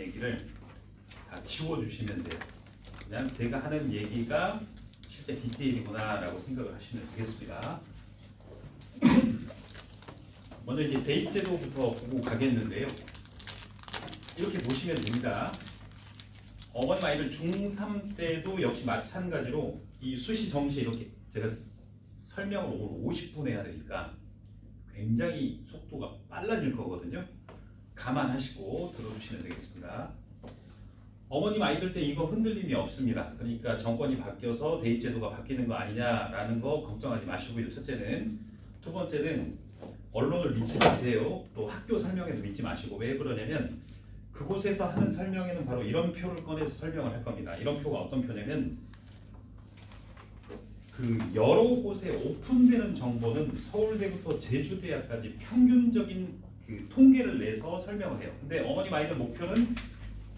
얘기를 다 지워주시면 돼요. 그냥 제가 하는 얘기가 실제 디테일이구나라고 생각을 하시면 되겠습니다. 먼저 이제 대입제도부터 보고 가겠는데요. 이렇게 보시면 됩니다. 어머님 아이들 중3 때도 역시 마찬가지로 이 수시 정시 이렇게 제가 설명을 오늘 50분 해야 되니까 굉장히 속도가 빨라질 거거든요. 감안하시고 들어주시면 되겠습니다. 어머님 아이들 때 이거 흔들림이 없습니다. 그러니까 정권이 바뀌어서 대입제도가 바뀌는 거 아니냐라는 거 걱정하지 마시고요. 첫째는. 두 번째는 언론을 믿지 마세요. 또 학교 설명에도 믿지 마시고. 왜 그러냐면 그곳에서 하는 설명에는 바로 이런 표를 꺼내서 설명을 할 겁니다. 이런 표가 어떤 표냐면 그 여러 곳에 오픈되는 정보는 서울대부터 제주대학까지 평균적인 그 통계를 내서 설명을 해요. 근데 어머님 아이들 목표는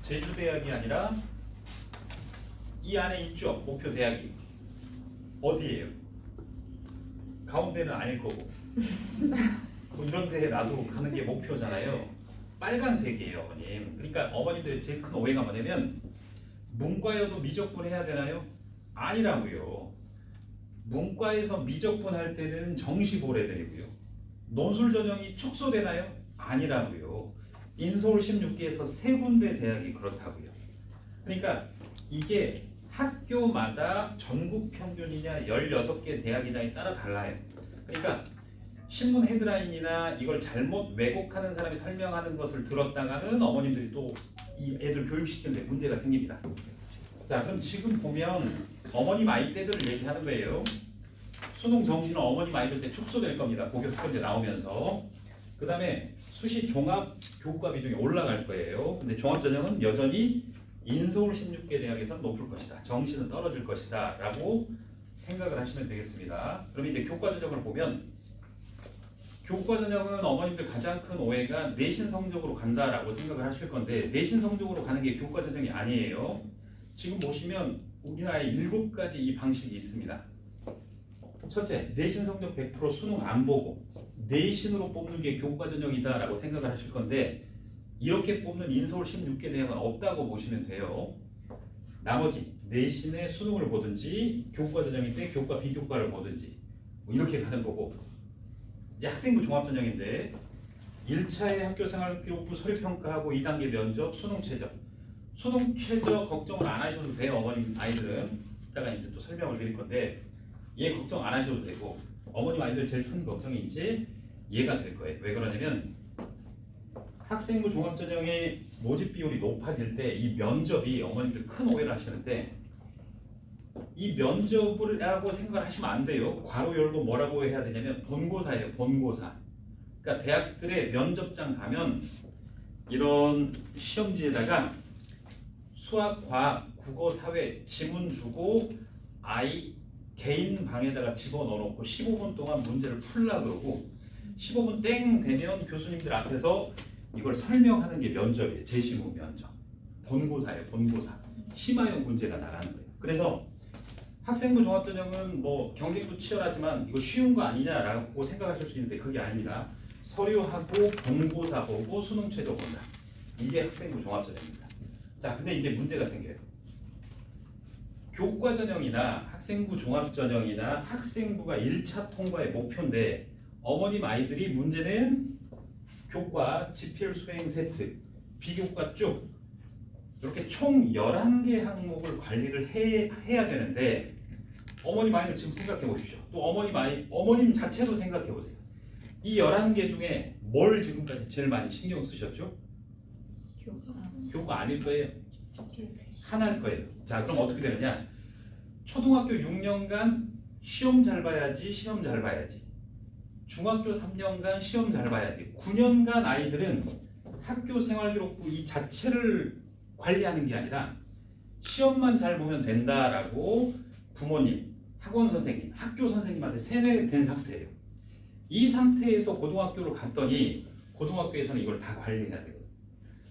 제주대학이 아니라 이 안에 있죠. 목표 대학이 어디예요? 가운데는 아닐 거고 뭐 이런 데에 나도 가는 게 목표잖아요. 빨간색이에요, 어머님. 그러니까 어머님들의 제일 큰 오해가 뭐냐면 문과여도 미적분 해야 되나요? 아니라고요. 문과에서 미적분 할 때는 정시 보래드리고요. 논술 전형이 축소되나요? 아니라고요. 인서울 16개에서 세 군데 대학이 그렇다고요. 그러니까 이게 학교마다 전국 평균이냐 16개 대학이냐에 따라 달라요. 그러니까 신문 헤드라인이나 이걸 잘못 왜곡하는 사람이 설명하는 것을 들었다가는 어머님들이 또 이 애들 교육시키는데 문제가 생깁니다. 자, 그럼 지금 보면 어머님 아이 때들을 얘기하는 거예요. 수능 정시는 어머님 아이들 때 축소될 겁니다. 고교 학점제 나오면서. 그 다음에 수시 종합 교과 비중이 올라갈 거예요. 근데 종합전형은 여전히 인서울 16개 대학에서 높을 것이다. 정시는 떨어질 것이다. 라고 생각을 하시면 되겠습니다. 그럼 이제 교과 전형을 보면 교과 전형은 어머님들 가장 큰 오해가 내신 성적으로 간다라고 생각을 하실 건데 내신 성적으로 가는 게 교과 전형이 아니에요. 지금 보시면 우리나라에 7가지 이 방식이 있습니다. 첫째, 내신 성적 100% 수능 안 보고 내신으로 뽑는 게 교과 전형이다라고 생각을 하실 건데 이렇게 뽑는 인서울 16개 대학은 없다고 보시면 돼요. 나머지 내신에 수능을 보든지 교과 전형인데 교과 비교과를 보든지 뭐 이렇게 가는 거고 이제 학생부 종합전형인데 1차의 학교생활기록부 서류평가하고 2단계 면접, 수능 최저. 수능 최저 걱정을 안 하셔도 돼요. 어머님 아이들은 이따가 이제 또 설명을 드릴 건데 얘 걱정 안 하셔도 되고 어머님 아이들 제일 큰 걱정이 이제 얘가 될 거예요. 왜 그러냐면 학생부 종합전형의 모집 비율이 높아질 때 이 면접이 어머님들 큰 오해를 하시는데 이 면접이라고 생각을 하시면 안 돼요. 괄호 열고 뭐라고 해야 되냐면 본고사예요. 본고사. 그러니까 대학들의 면접장 가면 이런 시험지에다가 수학, 과학, 국어, 사회 지문 주고 아이 개인 방에다가 집어넣어놓고 15분 동안 문제를 풀라 그러고 15분 땡 되면 교수님들 앞에서 이걸 설명하는 게 면접이에요. 제시무 면접. 본고사예요. 본고사. 심화형 문제가 나가는 거예요. 그래서 학생부 종합전형은 뭐 경쟁도 치열하지만 이거 쉬운 거 아니냐라고 생각하실 수 있는데 그게 아닙니다. 서류하고 본고사 보고 수능 최저 본다. 이게 학생부 종합전형입니다. 자, 근데 이제 문제가 생겨요. 교과 전형이나 학생부 종합전형이나 학생부가 1차 통과의 목표인데 어머님 아이들이 문제는 교과, 지필, 수행 세트, 비교과 쭉 이렇게 총 11개 항목을 관리를 해야 되는데 어머님 아이들 지금 생각해 보십시오. 또 어머님 자체도 생각해 보세요. 이 11개 중에 뭘 지금까지 제일 많이 신경 쓰셨죠? 교과 아닐 거예요. 하나일 거예요. 자, 그럼 어떻게 되느냐? 초등학교 6년간 시험 잘 봐야지, 시험 잘 봐야지. 중학교 3년간 시험 잘 봐야지. 9년간 아이들은 학교 생활기록부 이 자체를 관리하는 게 아니라 시험만 잘 보면 된다라고 부모님, 학원 선생님, 학교 선생님한테 세뇌된 상태예요. 이 상태에서 고등학교로 갔더니 고등학교에서는 이걸 다 관리해야 되거든요.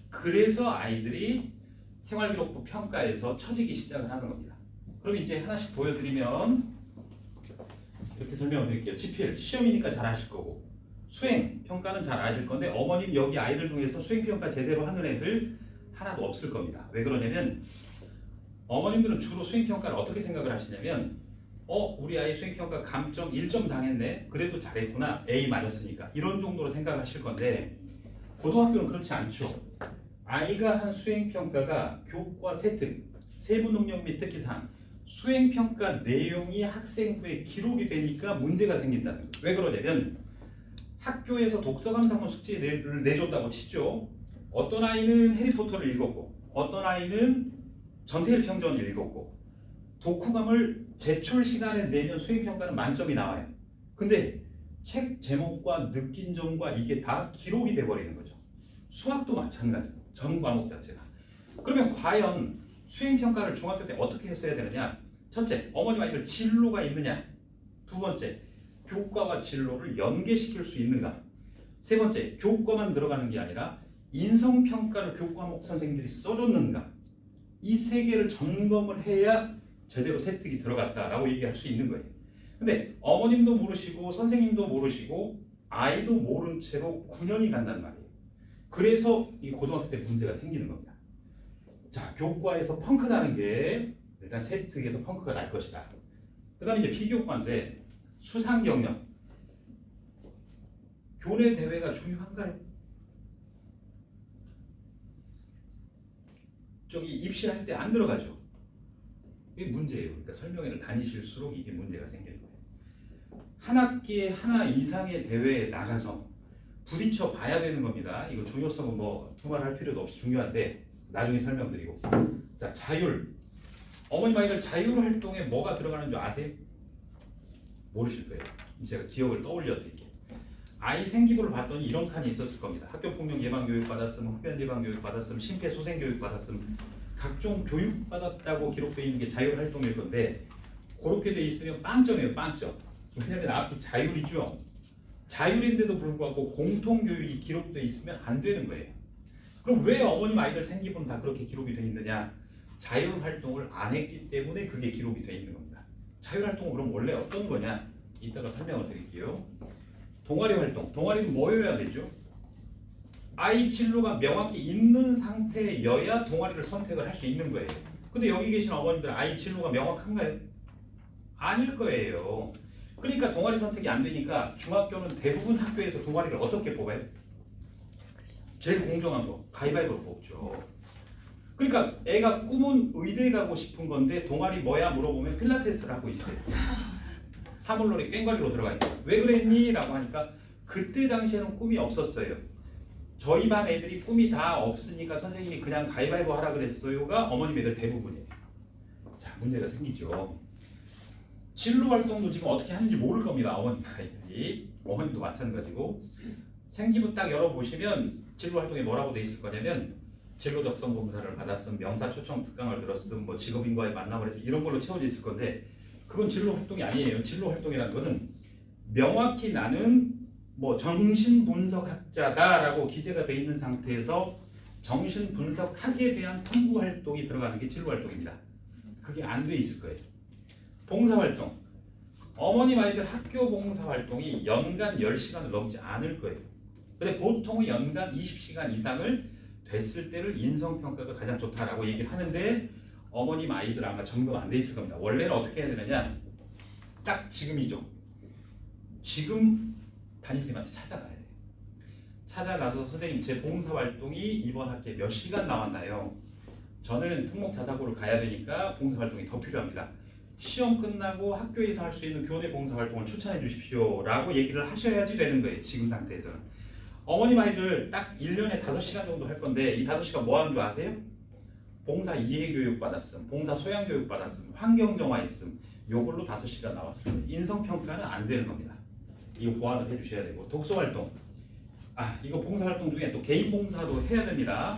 그래서 아이들이 생활기록부 평가에서 처지기 시작을 하는 겁니다. 그럼 이제 하나씩 보여드리면 이렇게 설명을 드릴게요. 지필, 시험이니까 잘 아실 거고 수행, 평가는 잘 아실 건데 어머님 여기 아이들 중에서 수행평가 제대로 하는 애들 하나도 없을 겁니다. 왜 그러냐면 어머님들은 주로 수행평가를 어떻게 생각을 하시냐면 우리 아이 수행평가 감점 1점 당했네. 그래도 잘했구나. A 맞았으니까. 이런 정도로 생각하실 건데 고등학교는 그렇지 않죠. 아이가 한 수행평가가 교과 세특, 세부 능력 및 특기사항, 수행평가 내용이 학생부에 기록이 되니까 문제가 생긴다는 거예요. 왜 그러냐면 학교에서 독서 감상문 숙제를 내줬다고 치죠. 어떤 아이는 해리포터를 읽었고 어떤 아이는 전태일 평전을 읽었고 독후감을 제출 시간에 내면 수행평가는 만점이 나와요. 근데 책 제목과 느낀 점과 이게 다 기록이 돼버리는 거죠. 수학도 마찬가지고 전 과목 자체가. 그러면 과연 수행평가를 중학교 때 어떻게 했어야 되느냐? 첫째, 어머니와 이걸 진로가 있느냐? 두 번째, 교과와 진로를 연계시킬 수 있는가? 세 번째, 교과만 들어가는 게 아니라 인성평가를 교과목 선생님들이 써줬는가? 이 세 개를 점검을 해야 제대로 세특이 들어갔다라고 얘기할 수 있는 거예요. 근데 어머님도 모르시고 선생님도 모르시고 아이도 모른 채로 9년이 간단 말이에요. 그래서 이 고등학교 때 문제가 생기는 겁니다. 자, 교과에서 펑크 나는 게 일단 세특에서 펑크가 날 것이다. 그 다음에 이제 피교과인데 수상 경력. 교내 대회가 중요한가요? 저기 입시할 때 안 들어가죠. 이게 문제예요. 그러니까 설명회를 다니실수록 이게 문제가 생기는 거예요. 한 학기에 하나 이상의 대회에 나가서 부딪혀 봐야 되는 겁니다. 이거 중요성은 뭐 두말할 필요도 없이 중요한데 나중에 설명드리고. 자, 자율. 어머님 아이들 자율 활동에 뭐가 들어가는 줄 아세요? 모르실 거예요. 제가 기억을 떠올려 드릴게요. 아이 생기부를 봤더니 이런 칸이 있었을 겁니다. 학교폭력 예방 교육 받았음, 흡연 예방 교육 받았음, 심폐소생 교육 받았음, 각종 교육 받았다고 기록되어 있는 게 자율 활동일 건데 그렇게 돼 있으면 빵점이에요, 빵점. 왜냐면 앞이 자율이죠. 자율인데도 불구하고 공통 교육이 기록되어 있으면 안 되는 거예요. 그럼 왜 어머님 아이들 생기부는 다 그렇게 기록이 돼 있느냐? 자율 활동을 안 했기 때문에 그게 기록이 돼 있는 겁니다. 자율 활동은 그럼 원래 어떤 거냐? 이따가 설명을 드릴게요. 동아리 활동. 동아리는 뭐여야 되죠? 아이 진로가 명확히 있는 상태여야 동아리를 선택을 할 수 있는 거예요. 근데 여기 계신 어머님들 아이 진로가 명확한가요? 아닐 거예요. 그러니까 동아리 선택이 안 되니까 중학교는 대부분 학교에서 동아리를 어떻게 뽑아요? 제일 공정한 거 가위바위보로 뽑죠. 그러니까 애가 꿈은 의대 가고 싶은 건데 동아리 뭐야 물어보면 필라테스를 하고 있어요. 사물놀이 꽹과리로 들어가 있고 왜 그랬니? 라고 하니까 그때 당시에는 꿈이 없었어요. 저희 반 애들이 꿈이 다 없으니까 선생님이 그냥 가위바위보 하라 그랬어요가 어머님 애들 대부분이에요. 자, 문제가 생기죠. 진로 활동도 지금 어떻게 하는지 모를 겁니다. 어머님 아이들이. 어머님도 마찬가지고. 생기부 딱 열어보시면 진로 활동에 뭐라고 돼 있을 거냐면 진로 적성 검사를 받았음, 명사 초청 특강을 들었음, 뭐 직업인과의 만남을 했음 이런 걸로 채워져 있을 건데 그건 진로 활동이 아니에요. 진로 활동이라는 거는 명확히 나는 뭐 정신분석학자다라고 기재가 돼 있는 상태에서 정신분석학에 대한 탐구 활동이 들어가는 게 진로 활동입니다. 그게 안 돼 있을 거예요. 봉사활동. 어머님 아이들 학교 봉사활동이 연간 10시간을 넘지 않을 거예요. 근데 보통 연간 20시간 이상을 됐을 때를 인성평가가 가장 좋다라고 얘기를 하는데 어머님 아이들 아마 점검 안 돼 있을 겁니다. 원래는 어떻게 해야 되느냐? 딱 지금이죠. 지금 담임선생님한테 찾아가야 돼요. 찾아가서 선생님 제 봉사활동이 이번 학기에 몇 시간 나왔나요? 저는 특목자사고를 가야 되니까 봉사활동이 더 필요합니다. 시험 끝나고 학교에서 할 수 있는 교내 봉사활동을 추천해 주십시오 라고 얘기를 하셔야지 되는 거예요. 지금 상태에서는. 어머님 아이들 딱 1년에 5시간 정도 할 건데 이 5시간 뭐 하는 줄 아세요? 봉사 이해교육 받았음, 봉사 소양교육 받았음, 환경정화 있음 요걸로 5시간 나왔을 거예요. 인성평가는 안 되는 겁니다. 이거 보완을 해주셔야 되고 독서활동. 이거 봉사활동 중에 또 개인 봉사도 해야 됩니다.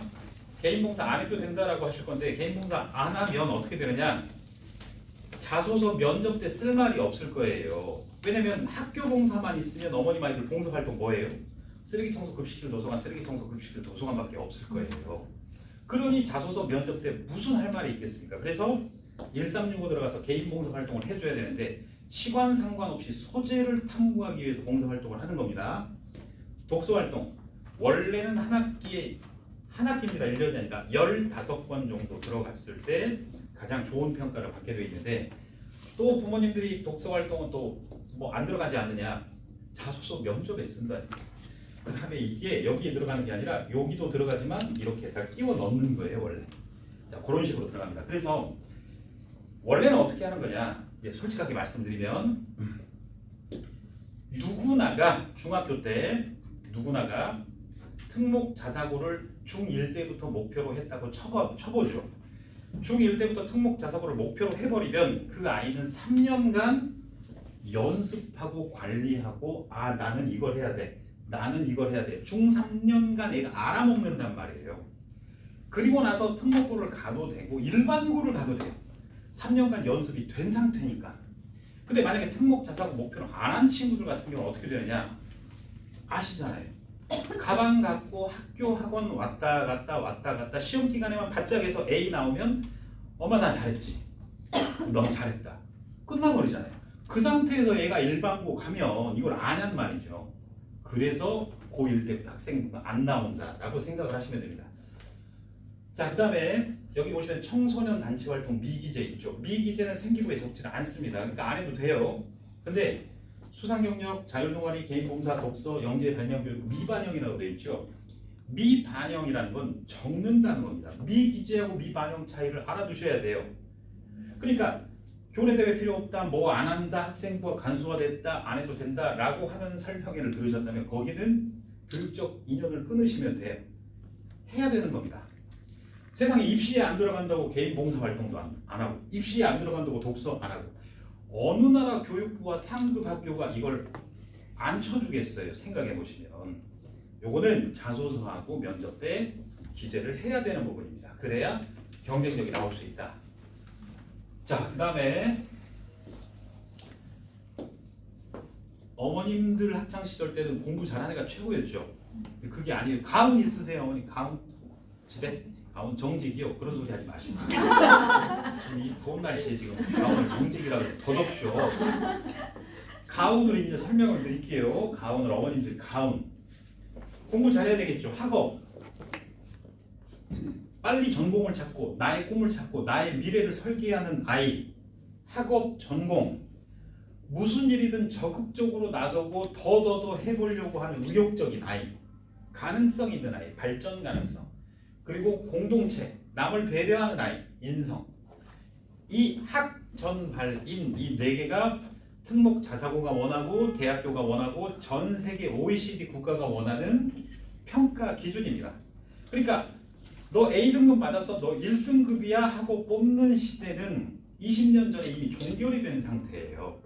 개인 봉사 안 해도 된다라고 하실 건데 개인 봉사 안 하면 어떻게 되느냐? 자소서 면접 때 쓸 말이 없을 거예요. 왜냐면 학교 봉사만 있으면 어머님 아이들 봉사활동 뭐예요? 쓰레기 청소 급식실 도서관, 쓰레기 청소 급식실 도서관밖에 없을 거예요. 그러니 자소서 면접 때 무슨 할 말이 있겠습니까? 그래서 1365 들어가서 개인 봉사활동을 해줘야 되는데 시간 상관없이 소재를 탐구하기 위해서 봉사활동을 하는 겁니다. 독서활동. 원래는 한 학기에 한 학기입니다. 1년이 아니라 15번 정도 들어갔을 때 가장 좋은 평가를 받게 되어 있는데 또 부모님들이 독서 활동은 또 뭐 안 들어가지 않느냐 자소서 면접에 쓴다. 그 다음에 이게 여기에 들어가는 게 아니라 여기도 들어가지만 이렇게 다 끼워 넣는 거예요 원래. 자, 그런 식으로 들어갑니다. 그래서 원래는 어떻게 하는 거냐 이제 솔직하게 말씀드리면 누구나가 중학교 때 누구나가 특목 자사고를 중1 때부터 목표로 했다고 쳐보죠. 중1 때부터 특목 자사고를 목표로 해버리면 그 아이는 3년간 연습하고 관리하고 아 나는 이걸 해야 돼. 나는 이걸 해야 돼. 중 3년간 애가 알아먹는단 말이에요. 그리고 나서 특목고를 가도 되고 일반고를 가도 돼요. 3년간 연습이 된 상태니까. 근데 만약에 특목 자사고 목표를 안 한 친구들 같은 경우는 어떻게 되느냐 아시잖아요. 가방 갖고 학교 학원 왔다 갔다 시험 기간에만 바짝 해서 A 나오면 엄마 나 잘했지. 너 잘했다. 끝나버리잖아요. 그 상태에서 얘가 일반고 가면 이걸 안 한 말이죠. 그래서 고1 때부터 학생부가 안 나온다라고 생각을 하시면 됩니다. 자, 그 다음에 여기 보시면 청소년 단체 활동 미기재 있죠. 미기재는 생기부에 적지는 않습니다. 그러니까 안 해도 돼요. 근데 수상 경력, 자율 동아리, 개인 봉사, 독서, 영재 발명 교육 미반영이라고 되어 있죠. 미반영이라는 건 적는다는 겁니다. 미기재하고 미반영 차이를 알아두셔야 돼요. 그러니까 교내대회 필요 없다, 뭐 안 한다, 학생부가 간소화됐다, 안 해도 된다라고 하는 설명회를 들으셨다면 거기는 교육적 인연을 끊으시면 돼요. 해야 되는 겁니다. 세상에 입시에 안 들어간다고 개인 봉사 활동도 안 하고 입시에 안 들어간다고 독서 안 하고 어느 나라 교육부와 상급 학교가 이걸 안 쳐주겠어요. 생각해 보시면 요거는 자소서하고 면접 때 기재를 해야 되는 부분입니다. 그래야 경쟁력이 나올 수 있다. 자, 그 다음에 어머님들 학창 시절 때는 공부 잘하는 애가 최고였죠. 그게 아니에요. 가훈 있으세요, 어머니? 가훈 집에? 가훈 정직이요. 그런 소리 하지 마시고. 지금 이 더운 날씨에 지금 가훈을 정직이라고 해서 더 덥죠. 가훈으로 이제 설명을 드릴게요. 가훈을 어머님들 가훈. 공부 잘해야 되겠죠. 학업. 빨리 전공을 찾고 나의 꿈을 찾고 나의 미래를 설계하는 아이. 학업, 전공. 무슨 일이든 적극적으로 나서고 더 해보려고 하는 의욕적인 아이. 가능성 있는 아이. 발전 가능성. 그리고 공동체. 남을 배려하는 아이. 인성. 이 학, 전, 발, 인 이 네 개가 특목 자사고가 원하고 대학교가 원하고 전 세계 OECD 국가가 원하는 평가 기준입니다. 그러니까 너 A등급 받았어, 너 1등급이야 하고 뽑는 시대는 20년 전에 이미 종결이 된 상태예요.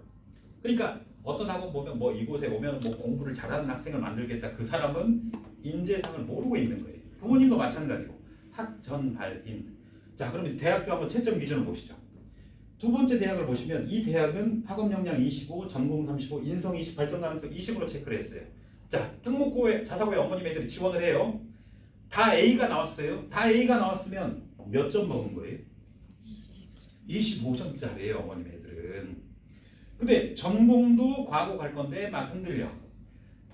그러니까 어떤 학원 보면 뭐 이곳에 오면 뭐 공부를 잘하는 학생을 만들겠다. 그 사람은 인재상을 모르고 있는 거예요. 부모님도 마찬가지고 학, 전, 발, 인. 자, 그러면 대학교 한번 채점 기준을 보시죠. 두 번째 대학을 보시면 이 대학은 학업 역량 25, 전공 35, 인성 20, 발전 가능성 20으로 체크를 했어요. 자, 특목고에 자사고에 어머님 애들이 지원을 해요. 다 A가 나왔어요. 다 A가 나왔으면 몇 점 먹은 거예요? 25점짜리예요, 어머님 애들은. 근데 전공도 과거 갈 건데 막 흔들려.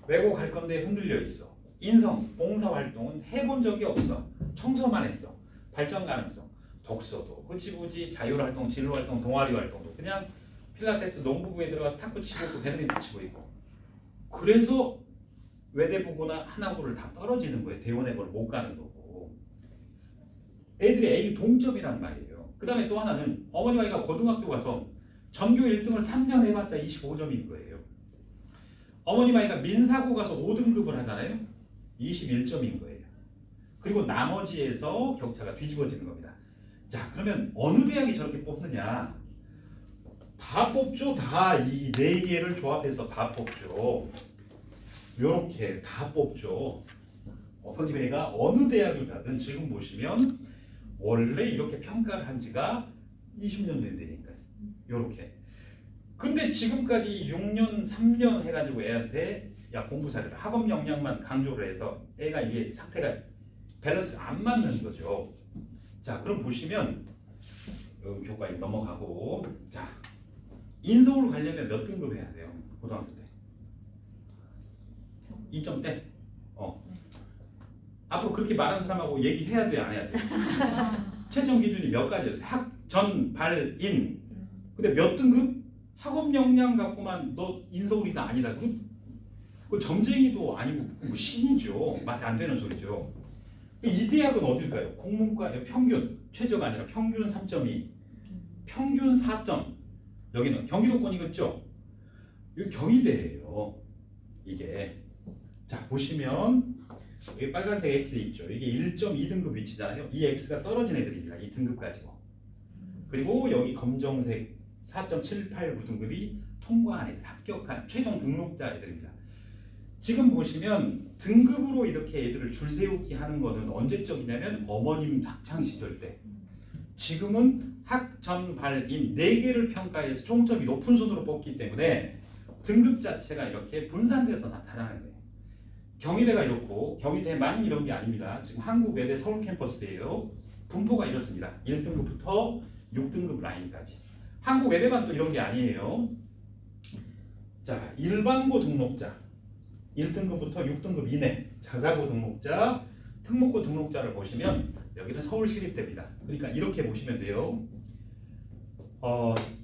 외고 갈 건데 흔들려 있어. 인성, 봉사활동은 해본 적이 없어. 청소만 했어. 발전 가능성, 독서도, 흐지부지, 자율활동, 진로활동, 동아리활동도 그냥 필라테스, 농구부에 들어가서 탁구 치고 있고 배드민턴 치고 있고. 그래서 외대부고나 하나고를 다 떨어지는 거예요. 대원외고를 못 가는 거고. 애들이 A 동점이란 말이에요. 그 다음에 또 하나는 어머니 아이가 고등학교 가서 전교 1등을 3년 해봤자 25점인 거예요. 어머니 아이가 민사고 가서 5등급을 하잖아요. 21점인 거예요. 그리고 나머지에서 격차가 뒤집어지는 겁니다. 자, 그러면 어느 대학이 저렇게 뽑느냐? 다 뽑죠. 다 이 네 개를 조합해서 다 뽑죠. 요렇게 다 뽑죠. 어머님 애가 어느 대학을 가든 지금 보시면 원래 이렇게 평가를 한 지가 20년 된다니까요. 요렇게. 근데 지금까지 6년, 3년 해가지고 애한테 야 공부 잘해라. 학업 역량만 강조를 해서 애가 이게 상태가 밸런스가 안 맞는 거죠. 자, 그럼 보시면 여기 교과에 넘어가고 자, 인서울 가려면 몇 등급 해야 돼요? 고등학교 때. 2점대? 앞으로 그렇게 말한 사람하고 얘기해야 돼요, 안 해야 돼요? 채점 기준이 몇 가지였어요? 학, 전, 발, 인. 근데 몇 등급? 학업 역량 갖고만 너 인서울이다 아니다. 그 점쟁이도 아니고 뭐 신이죠. 말이 안 되는 소리죠. 이 대학은 어딜까요? 국문과 평균, 최저가 아니라 평균 3.2, 평균 4점. 여기는 경기도권이겠죠? 여기 경희대예요. 이게. 자, 보시면 여기 빨간색 X 있죠. 이게 1.2등급 위치잖아요. 이 X가 떨어진 애들입니다. 이 등급 가지고. 그리고 여기 검정색 4.78 통과한 애들, 합격한 최종 등록자 애들입니다. 지금 보시면 등급으로 이렇게 애들을 줄 세우기 하는 거는 언제적이냐면 어머님 학창 시절 때. 지금은 학, 전, 발, 인 4개를 평가해서 총점이 높은 순으로 뽑기 때문에 등급 자체가 이렇게 분산돼서 나타나는 거예요. 경희대가 이렇고 경희대만 이런 게 아닙니다. 지금 한국외대 서울 캠퍼스예요. 분포가 이렇습니다. 1등급부터 6등급 라인까지. 한국외대만 또 이런 게 아니에요. 자, 일반고 등록자 1등급부터 6등급 이내, 자사고 등록자, 특목고 등록자를 보시면 여기는 서울시립대입니다. 그러니까 이렇게 보시면 돼요.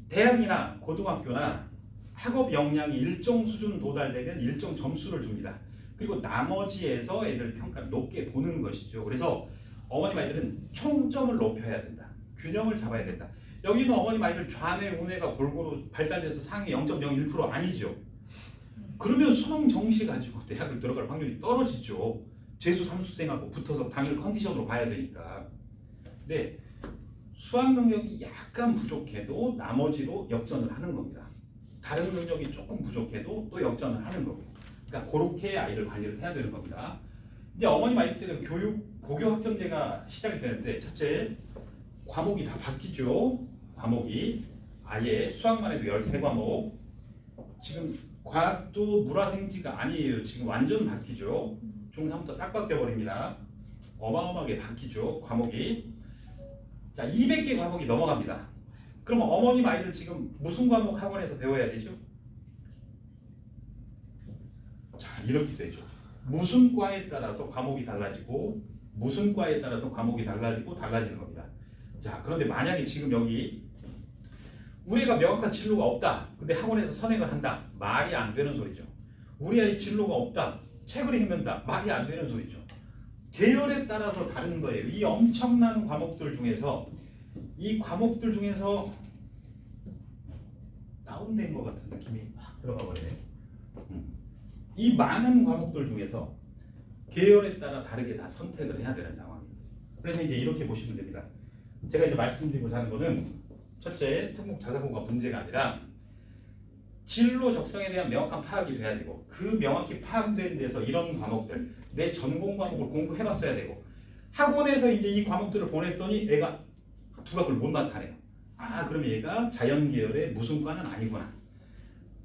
대학이나 고등학교나 학업 역량이 일정 수준 도달되면 일정 점수를 줍니다. 그리고 나머지에서 애들 평가를 높게 보는 것이죠. 그래서 어머님 아이들은 총점을 높여야 된다. 균형을 잡아야 된다. 여기는 어머님 아이들 좌뇌, 우뇌가 골고루 발달돼서 상위 0.01% 아니죠. 그러면 수능 정시 가지고 대학을 들어갈 확률이 떨어지죠. 재수 3수생하고 붙어서 당일 컨디션으로 봐야 되니까. 근데 수학 능력이 약간 부족해도 나머지로 역전을 하는 겁니다. 다른 능력이 조금 부족해도 또 역전을 하는 거고. 그러니까 그렇게 아이들 관리를 해야 되는 겁니다. 이제 어머님 아이들 때는 고교 학점제가 시작이 되는데 첫째, 과목이 다 바뀌죠. 과목이 아예 수학만 해도 13과목. 지금 과학도 물화생지가 아니에요. 지금 완전 바뀌죠. 중3부터 싹 바뀌어버립니다. 어마어마하게 바뀌죠. 과목이. 자, 200개 과목이 넘어갑니다. 그러면 어머님 아이들 지금 무슨 과목 학원에서 배워야 되죠? 자, 이렇게 되죠. 무슨 과에 따라서 과목이 달라지고 무슨 과에 따라서 과목이 달라지고 달라지는 겁니다. 자, 그런데 만약에 지금 여기 우리 애가 명확한 진로가 없다. 근데 학원에서 선행을 한다. 말이 안 되는 소리죠. 우리 아이 진로가 없다. 책을 읽는다. 말이 안 되는 소리죠. 계열에 따라서 다른 거예요. 이 엄청난 과목들 중에서 이 과목들 중에서 다운된 것 같은 느낌이 확 들어가 버리네. 이 많은 과목들 중에서 계열에 따라 다르게 다 선택을 해야 되는 상황입니다. 그래서 이제 이렇게 보시면 됩니다. 제가 이제 말씀드리고자 하는 거는 첫째, 특목 자사고가 문제가 아니라 진로 적성에 대한 명확한 파악이 돼야 되고 그 명확히 파악된 데서 이런 과목들 내 전공 과목을 공부해봤어야 되고 학원에서 이제 이 과목들을 보냈더니 애가 두각을 못 나타내요. 아, 그럼 얘가 자연 계열의 무슨 과는 아니구나.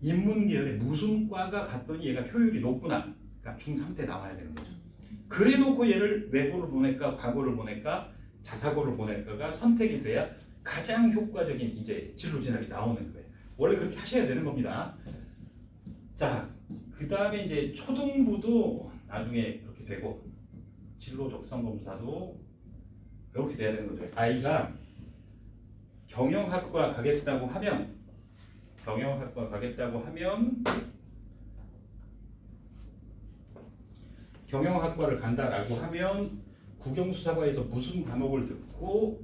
인문 계열의 무슨 과가 갔더니 얘가 효율이 높구나. 그러니까 중3 때 나와야 되는 거죠. 그래 놓고 얘를 외고를 보낼까 과고를 보낼까 자사고를 보낼까가 선택이 돼야 가장 효과적인 이제 진로 진학이 나오는 거예요. 원래 그렇게 하셔야 되는 겁니다. 자, 그 다음에 이제 초등부도 나중에 그렇게 되고 진로 적성 검사도 이렇게 돼야 되는 거죠. 아이가 경영학과 가겠다고 하면 경영학과를 간다라고 하면 국영수사과에서 무슨 과목을 듣고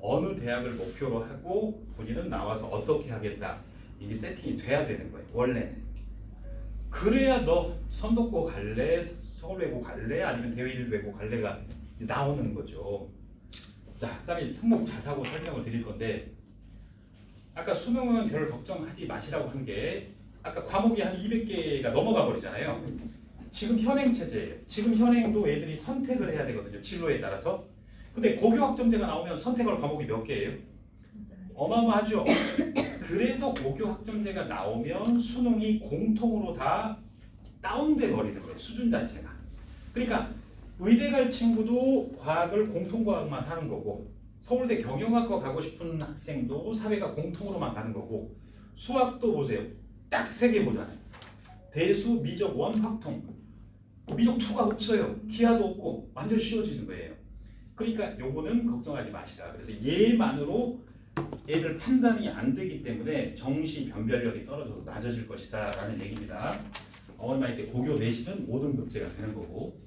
어느 대학을 목표로 하고 본인은 나와서 어떻게 하겠다. 이게 세팅이 돼야 되는 거예요. 원래는. 그래야 너 선도고 갈래, 서울외고 갈래, 아니면 대외외고 갈래가 나오는 거죠. 자, 그다음에 특목 자사고 설명을 드릴 건데 아까 수능은 별 걱정하지 마시라고 한 게 아까 과목이 한 200개가 넘어가 버리잖아요. 지금 현행 체제예요. 지금 현행도 애들이 선택을 해야 되거든요. 진로에 따라서. 근데 고교 학점제가 나오면 선택할 과목이 몇 개예요? 어마어마하죠. 그래서 고교 학점제가 나오면 수능이 공통으로 다 다운돼 버리는 거예요. 수준 자체가. 그러니까 의대 갈 친구도 과학을 공통과학만 하는 거고 서울대 경영학과 가고 싶은 학생도 사회가 공통으로만 가는 거고 수학도 보세요. 딱 3개 보잖아요. 대수, 미적, 원, 확통. 미적 투가 없어요. 기하도 없고 완전 쉬워지는 거예요. 그러니까 요거는 걱정하지 마시라. 그래서 얘만으로 애들 판단이 안 되기 때문에 정시 변별력이 떨어져서 낮아질 것이다 라는 얘기입니다. 어머니 때 고교 내신은 5등급제가 되는 거고.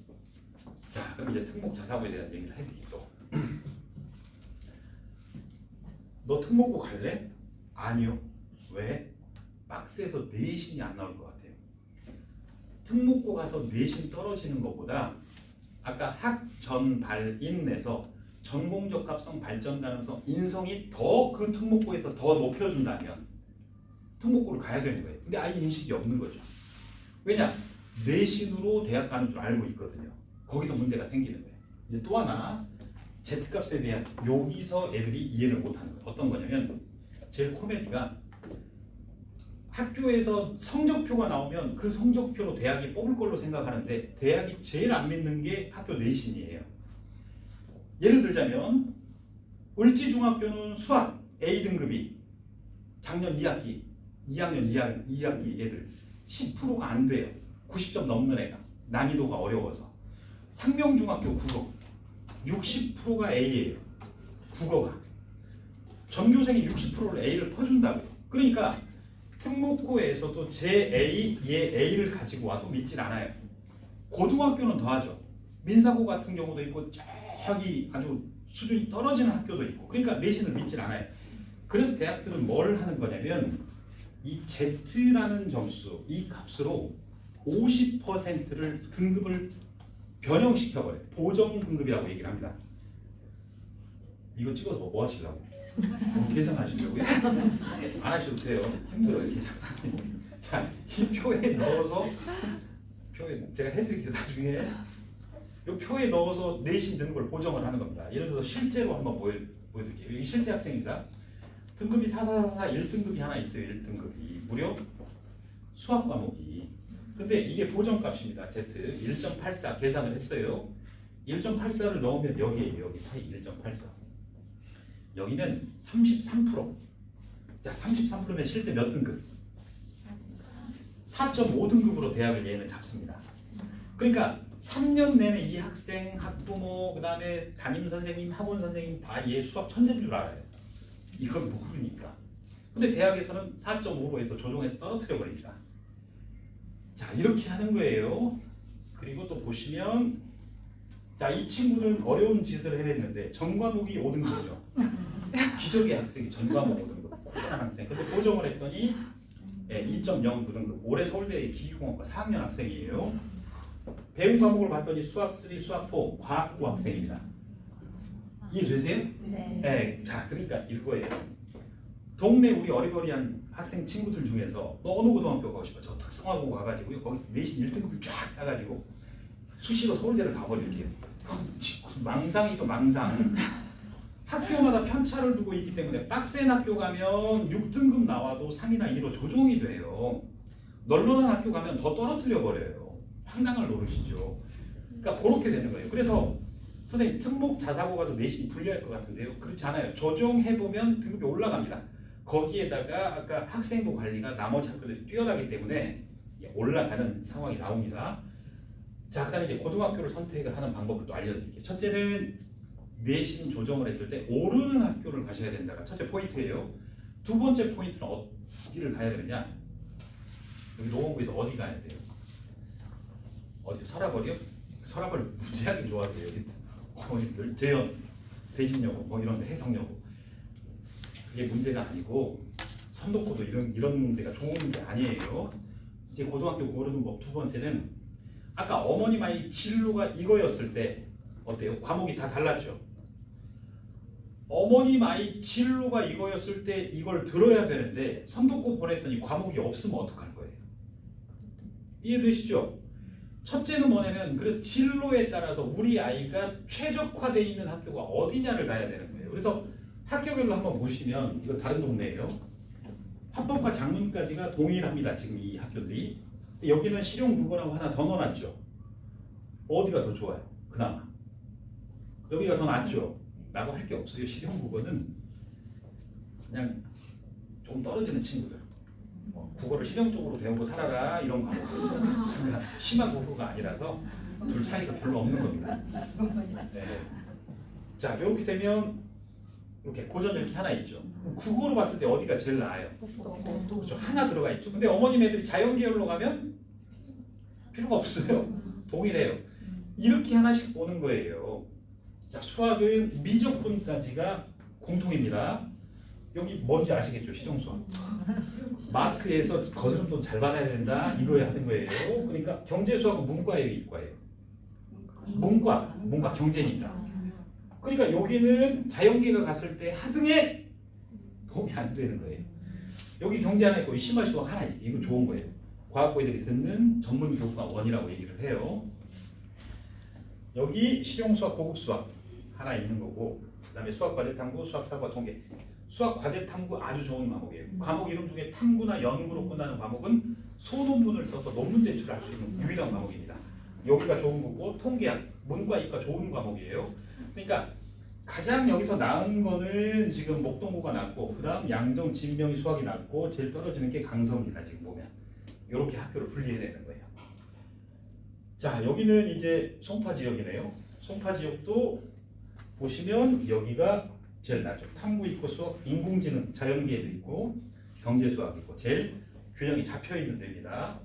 자, 그럼 이제 특목 자사고에 대한 얘기를 해드릴게요. 너 특목고 갈래? 아니요. 왜? 박스에서 내신이 안 나올 것 같아요. 특목고 가서 내신 떨어지는 것보다 아까 학전발인에서 전공적 합성 발전 가능성 인성이 더 그 특목고에서 더 높여준다면 특목고를 가야 되는 거예요. 근데 아예 인식이 없는 거죠. 왜냐? 내신으로 대학 가는 줄 알고 있거든요. 거기서 문제가 생기는 거예요. 이제 또 하나 Z값에 대한 여기서 애들이 이해를 못하는 거예요. 어떤 거냐면 제일 코미디가 학교에서 성적표가 나오면 그 성적표로 대학이 뽑을 걸로 생각하는데 대학이 제일 안 믿는 게 학교 내신이에요. 예를 들자면 을지중학교는 수학 A등급이 작년 2학년 2학기 애들 10%가 안 돼요. 90점 넘는 애가 난이도가 어려워서. 상명중학교 국어 60%가 A예요. 국어가. 전교생이 60%를 A를 퍼준다고요. 그러니까 특목고에서도 제 A, 얘 A를 가지고 와도 믿질 않아요. 고등학교는 더하죠. 민사고 같은 경우도 있고 저기 아주 수준이 떨어지는 학교도 있고. 그러니까 내신을 믿질 않아요. 그래서 대학들은 뭘 하는 거냐면 이 Z라는 점수, 이 값으로 50%를 등급을 변형시켜버려요. 보정 등급이라고 얘기를 합니다. 이거 찍어서 뭐 하시려고? 계산하시려고요? 안 하셔도 돼요. 힘들어요 계산. 자, 이 표에 넣어서 표에 제가 해드릴게요 나중에. 이 표에 넣어서 내신 등급을 보정을 하는 겁니다. 예를 들어서 실제로 한번 보여드릴게요. 여기 실제 학생입니다. 등급이 4444 1등급이 하나 있어요. 1등급이 무려 수학 과목이. 근데 이게 보정값입니다. Z 1.84 계산을 했어요. 1.84를 넣으면 여기에요. 여기 사이 1.84. 여기는 33%. 자, 33%면 실제 몇 등급? 4.5등급으로 대학을 얘는 잡습니다. 그러니까 3년 내내 이 학생, 학부모, 그 다음에 담임선생님, 학원선생님 다 얘 수학 천재인 줄 알아요. 이걸 모르니까. 근데 대학에서는 4.5로 해서 조정해서 떨어뜨려 버립니다. 자, 이렇게 하는 거예요. 그리고 또 보시면 자, 이 친구는 어려운 짓을 해냈는데 전과목이 5등급이죠. 기적의 학생이 전과목 5등급. 꾸준한 학생. 근데 보정을 했더니 2.09등급. 올해 서울대 기계공학과 4학년 학생이에요. 배운 과목을 봤더니 수학 3, 수학 4, 과학 9 학생입니다. 이해되세요? 네. 네. 자, 그러니까 이거예요. 동네 우리 어리버리한 학생 친구들 중에서 너 어느 고등학교 가고 싶어? 저 특성화고 가가지고 거기서 내신 1등급을 쫙 따가지고 수시로 서울대를 가버릴게요. 망상이죠, 망상. 학교마다 편차를 두고 있기 때문에 빡센 학교 가면 6등급 나와도 3이나 2로 조정이 돼요. 널널한 학교 가면 더 떨어뜨려 버려요. 황당을 노르시죠. 그러니까 그렇게 되는 거예요. 그래서 선생님 특목 자사고 가서 내신이 불리할 것 같은데요. 그렇지 않아요. 조정해보면 등급이 올라갑니다. 거기에다가 아까 학생부 관리가 나머지 학교들이 뛰어나기 때문에 올라가는 상황이 나옵니다. 자, 그다음에 이제 고등학교를 선택을 하는 방법을 또 알려드릴게요. 첫째는 내신 조정을 했을 때 오르는 학교를 가셔야 된다가 첫째 포인트예요. 두 번째 포인트는 어디를 가야 되느냐? 여기 노원구에서 어디 가야 돼요? 어디 서라벌이요? 서라벌 무지하게 좋아하세요. 여기 어머님들 대연, 대신여고, 뭐 이런 데 해성여고. 그게 문제가 아니고 선도고도 이런 데가 좋은 게 아니에요. 이제 고등학교 고르는 법 두 번째는 아까 어머님 아이 진로가 이거였을 때 어때요? 과목이 다 달랐죠? 어머님 아이 진로가 이거였을 때 이걸 들어야 되는데 선도고 보냈더니 과목이 없으면 어떡할 거예요? 이해되시죠? 첫째는 뭐냐면 그래서 진로에 따라서 우리 아이가 최적화되어 있는 학교가 어디냐를 가야 되는 거예요. 그래서 학교별로 한번 보시면 이거 다른 동네예요. 합법과 장문까지가 동일합니다. 지금 이 학교들이. 여기는 실용국어라고 하나 더 넣어놨죠. 어디가 더 좋아요? 그나마 여기가 더 낫죠? 라고 할 게 없어요. 실용국어는 그냥 좀 떨어지는 친구들. 국어를 실용적으로 배우고 살아라 이런 과목. 그러니까 심한 국어가 아니라서 둘 차이가 별로 없는 겁니다. 네. 자 이렇게 되면 이렇게 고전 이렇게 하나 있죠. 국어로 봤을 때 어디가 제일 나아요? 그렇죠. 하나 들어가 있죠. 근데 어머님 애들이 자연 계열로 가면 필요가 없어요. 동일해요. 이렇게 하나씩 보는 거예요. 자, 수학은 미적분까지가 공통입니다. 여기 뭔지 아시겠죠? 실용수학. 마트에서 거스름돈 잘 받아야 된다 이거에 하는 거예요. 그러니까 경제수학은 문과예요, 이과예요? 문과 경제니까. 그러니까 여기는 자연계가 갔을 때 하등에 도움이 안 되는 거예요. 여기 경제 하나 있고 심화수학 하나 있어요. 이거 좋은 거예요. 과학고애들이 듣는 전문 교과 원이라고 얘기를 해요. 여기 실용수학, 고급수학 하나 있는 거고, 그 다음에 수학과제탐구, 수학사과 통계. 수학과제탐구 아주 좋은 과목이에요. 과목 이름 중에 탐구나 연구로 끝나는 과목은 소논문을 써서 논문 제출할 수 있는 유일한 과목입니다. 여기가 좋은 거고, 통계학, 문과, 이과 좋은 과목이에요. 그러니까 가장 여기서 나은 거는 지금 목동고가 낮고, 그 다음 양정, 진명이 수학이 낮고, 제일 떨어지는 게 강서입니다. 지금 보면 이렇게 학교를 분리해야 되는 거예요. 자, 여기는 이제 송파 지역이네요. 송파 지역도 보시면 여기가 제일 낮죠. 탐구 있고 수학, 인공지능, 자연계도 있고 경제수학 있고 제일 균형이 잡혀 있는 데입니다.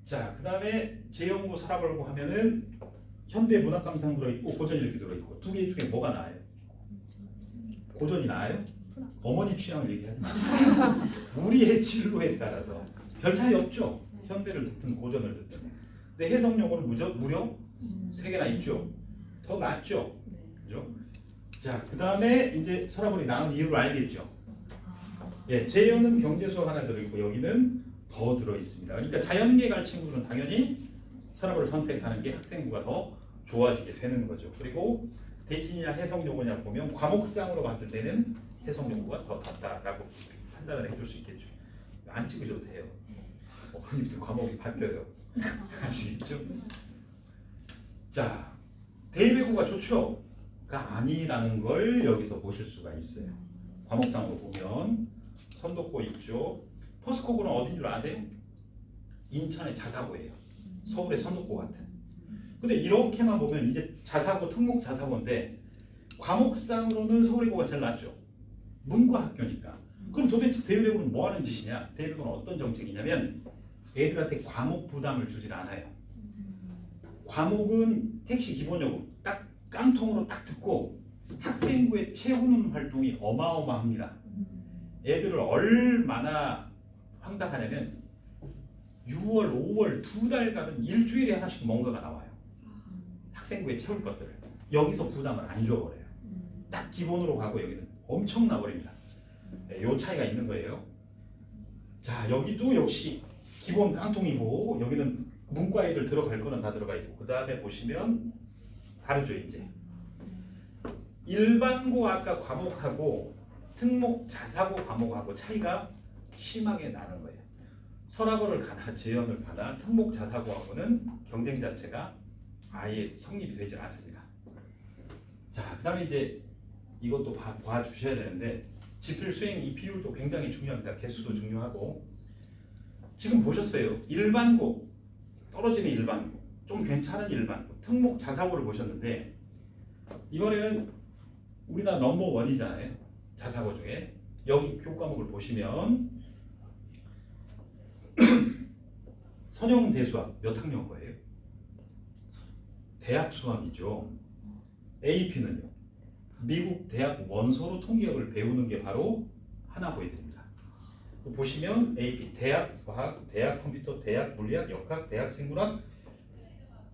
자, 그 다음에 재연구 살아보려고 하면은 현대 문학감상 들어있고 고전 이렇게 들어있고 두 개 중에 뭐가 나아요? 고전이 나아요? 어머니 취향을 얘기하지 마세요. 우리의 진로에 따라서 별 차이 없죠. 현대를 듣든 고전을 듣든. 근데 해석용어는 무려 3개나 있죠. 더 낫죠. 그죠? 자, 그 다음에 이제 서라본이 나온 이유를 알겠죠. 예, 재연은 경제수학 하나 들어있고 여기는 더 들어있습니다. 그러니까 자연계 갈 친구들은 당연히 서라본을 선택하는 게 학생부가 더 좋아지게 되는 거죠. 그리고 대신이냐 해석용어냐 보면 과목상으로 봤을 때는 해석용어가 더 낫다라고 판단을 해줄 수 있겠죠. 안 찍으셔도 돼요. 어머님들 과목이 바뀌어요. 아시겠죠? 자, 대외고가 좋죠? 가 아니라는 걸 여기서 보실 수가 있어요. 과목상으로 보면 선도고 있죠. 포스코고는 어딘 줄 아세요? 인천의 자사고예요. 서울의 선도고 같은. 근데 이렇게만 보면 이제 자사고, 특목 자사고인데 과목상으로는 서울의고가 제일 낫죠. 문과 학교니까. 그럼 도대체 대외고는 뭐 하는 짓이냐? 대외고는 어떤 정책이냐면 애들한테 과목 부담을 주질 않아요. 과목은 택시 기본요금 딱 깡통으로 딱 듣고 학생부에 채우는 활동이 어마어마합니다. 애들을 얼마나 황당하냐면 6월, 5월 2달간은 일주일에 하나씩 뭔가가 나와요. 학생부에 채울 것들을 여기서 부담을 안 줘버려요. 딱 기본으로 가고 여기는 엄청나 버립니다. 네, 요 차이가 있는 거예요. 자, 여기도 역시 기본 깡통이고 여기는 문과 애들 들어갈 거는 다 들어가 있고 그 다음에 보시면 다르죠. 이제 일반고 아까 과목하고 특목 자사고 과목하고 차이가 심하게 나는 거예요. 서라고를 가나 재연을 가나 특목 자사고하고는 경쟁 자체가 아예 성립이 되지 않습니다. 자, 그 다음에 이제 이것도 봐주셔야 되는데 지필 수행 이 비율도 굉장히 중요합니다. 개수도 중요하고 지금 보셨어요. 일반고 떨어지는 일반고 좀 괜찮은 일반고 특목 자사고를 보셨는데 이번에는 우리나라 넘버원이잖아요. 자사고 중에 여기 교과목을 보시면 선형대수학 몇 학년 거예요? 대학 수학이죠. AP는요. 미국 대학 원서로 통계학을 배우는 게 바로 하나 보여드립니다. 보시면 AP 대학 과학, 대학 컴퓨터, 대학 물리학, 역학, 대학 생물학,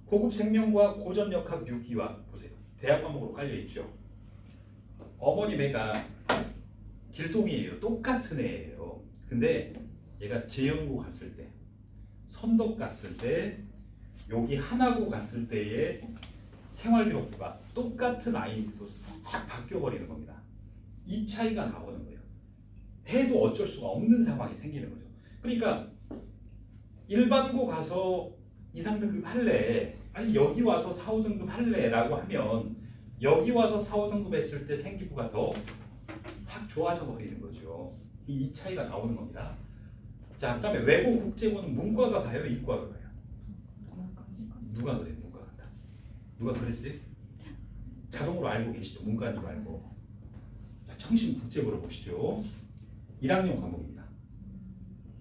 고급 생명과학, 고전 역학, 유기화학 보세요. 대학 과목으로 깔려 있죠. 어머님 애가 길동이에요. 똑같은 애예요. 근데 얘가 재연고 갔을 때, 선덕 갔을 때, 여기 하나고 갔을 때의 생활기록부가 똑같은 아이들도 싹 바뀌어버리는 겁니다. 이 차이가 나오는 거예요. 해도 어쩔 수가 없는 상황이 생기는 거죠. 그러니까 일반고 가서 2, 3등급 할래, 아니 여기 와서 4, 5등급 할래 라고 하면 여기 와서 4, 5등급 했을 때 생기부가 더 확 좋아져 버리는 거죠. 이 차이가 나오는 겁니다. 자, 그다음에 외고 국제고는 문과가 가요, 이과가 가요? 누가 그래? 문과 간다. 누가 그랬어요? 자동으로 알고 계시죠? 문과인 줄 알고. 자, 청신 국제고를 보시죠. 1학년 과목입니다.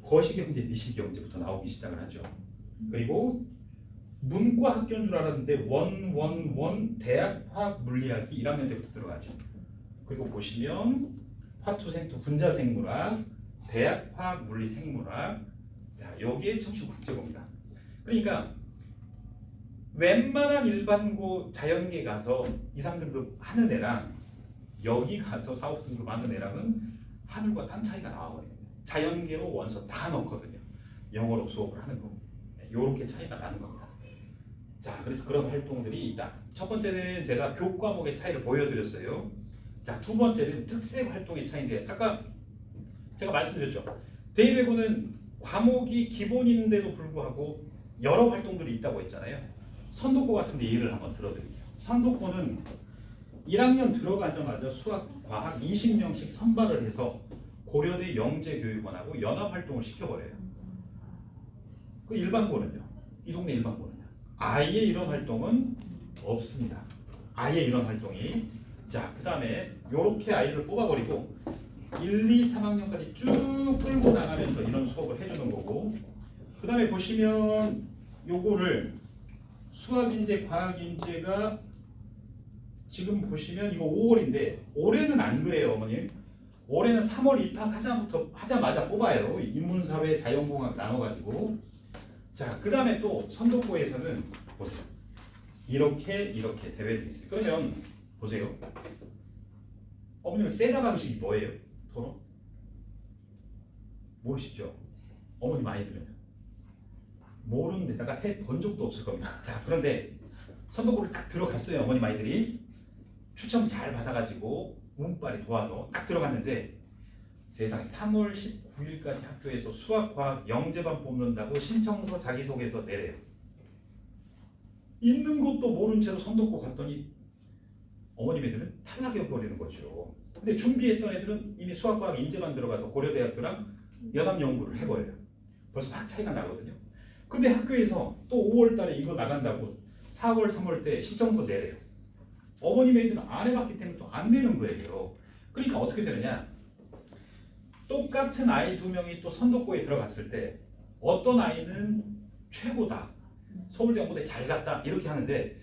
거시경제, 미시경제부터 나오기 시작을 하죠. 그리고 문과 학교인 줄 알았는데 원 대학 화학 물리학이 1학년 때부터 들어가죠. 그리고 보시면 화투, 생투, 분자 생물학, 대학 화학 물리 생물학. 자, 여기에 청신 국제고입니다. 그러니까 웬만한 일반고 자연계 가서 2, 3등급 하는 애랑 여기 가서 4, 5등급 하는 애랑은 하늘과 땅 차이가 나와버려요. 자연계로 원서 다 넣거든요. 영어로 수업을 하는 거. 이렇게 차이가 나는 겁니다. 자, 그래서 그런 활동들이 있다. 첫 번째는 제가 교과목의 차이를 보여드렸어요. 자, 두 번째는 특색 활동의 차이인데 아까 제가 말씀드렸죠. 대입외고는 과목이 기본인데도 불구하고 여러 활동들이 있다고 했잖아요. 선도고 같은 데 예를 한번 들어드릴게요. 선도고는 1학년 들어가자마자 수학, 과학 20명씩 선발을 해서 고려대 영재교육원하고 연합활동을 시켜버려요. 그 일반고는요? 이 동네 일반고는요? 아예 이런 활동은 없습니다. 아예 이런 활동이. 자, 그 다음에 이렇게 아이를 뽑아버리고 1, 2, 3학년까지 쭉 끌고 나가면서 이런 수업을 해주는 거고, 그 다음에 보시면 요거를 수학인재, 과학인재가 지금 보시면 이거 5월인데 올해는 안 그래요, 어머님. 올해는 3월 입학하자마자 뽑아요. 인문사회, 자연공학 나눠가지고. 자, 그 다음에 또 선도고에서는 보세요. 이렇게 대회들이 있어요. 그러면 보세요. 어머님 세다 방식이 뭐예요? 토론? 모르시죠? 어머님 아이들은 모르는 데다가 해본 적도 없을 겁니다. 자, 그런데 선도고를 딱 들어갔어요. 어머님 아이들이 추첨 잘 받아가지고 운빨이 도와서 딱 들어갔는데 세상에 3월 19일까지 학교에서 수학, 과학, 영재반 뽑는다고 신청서, 자기소개서 내래요. 있는 것도 모른 채로 선도고 갔더니 어머님 애들은 탈락해버리는 거죠. 근데 준비했던 애들은 이미 수학, 과학, 인재반 들어가서 고려대학교랑 연합연구를 해버려요. 벌써 확 차이가 나거든요. 근데 학교에서 또 5월 달에 이거 나간다고 4월, 3월 때 신청서 내래요. 어머님 애들은 안 해봤기 때문에 또 안 내는 거예요. 그러니까 어떻게 되느냐? 똑같은 아이 두 명이 또 선도고에 들어갔을 때 어떤 아이는 최고다, 서울대 연고대 잘 갔다 이렇게 하는데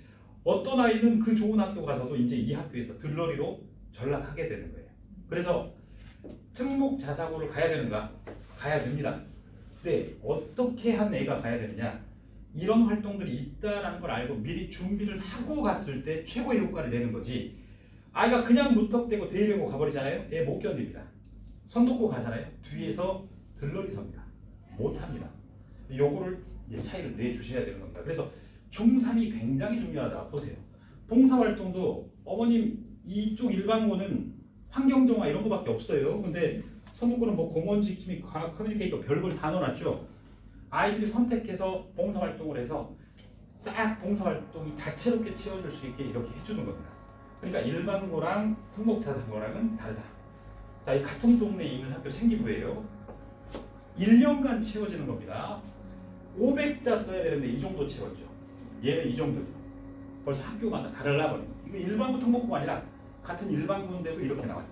어떤 아이는 그 좋은 학교 가서도 이제 이 학교에서 들러리로 전락하게 되는 거예요. 그래서 특목 자사고를 가야 되는가? 가야 됩니다. 근데 어떻게 한 애가 가야 되느냐? 이런 활동들이 있다는 걸 알고 미리 준비를 하고 갔을 때 최고의 효과를 내는 거지. 아이가 그냥 무턱대고 대입외고 가버리잖아요. 얘 못 견딥니다. 선도고 가잖아요. 뒤에서 들러리 섭니다. 못합니다. 요거를 차이를 내주셔야 되는 겁니다. 그래서 중3이 굉장히 중요하다. 보세요. 봉사활동도 어머님 이쪽 일반고는 환경정화 이런 거밖에 없어요. 근데 선도고는 뭐 공원 지킴이, 과학 커뮤니케이터 별걸 다 넣어놨죠. 아이들이 선택해서 봉사활동을 해서 싹 봉사활동이 다채롭게 채워줄 수 있게 이렇게 해주는 겁니다. 그러니까 일반고랑 특목자사고랑은 다르다. 자, 이 같은 동네에 있는 학교 생기부예요. 1년간 채워지는 겁니다. 500자 써야 되는데 이 정도 채웠죠. 얘는 이 정도죠. 벌써 학교마다 달라버린 거예요. 이거 일반고 특목고가 아니라 같은 일반고인데도 이렇게 나와요.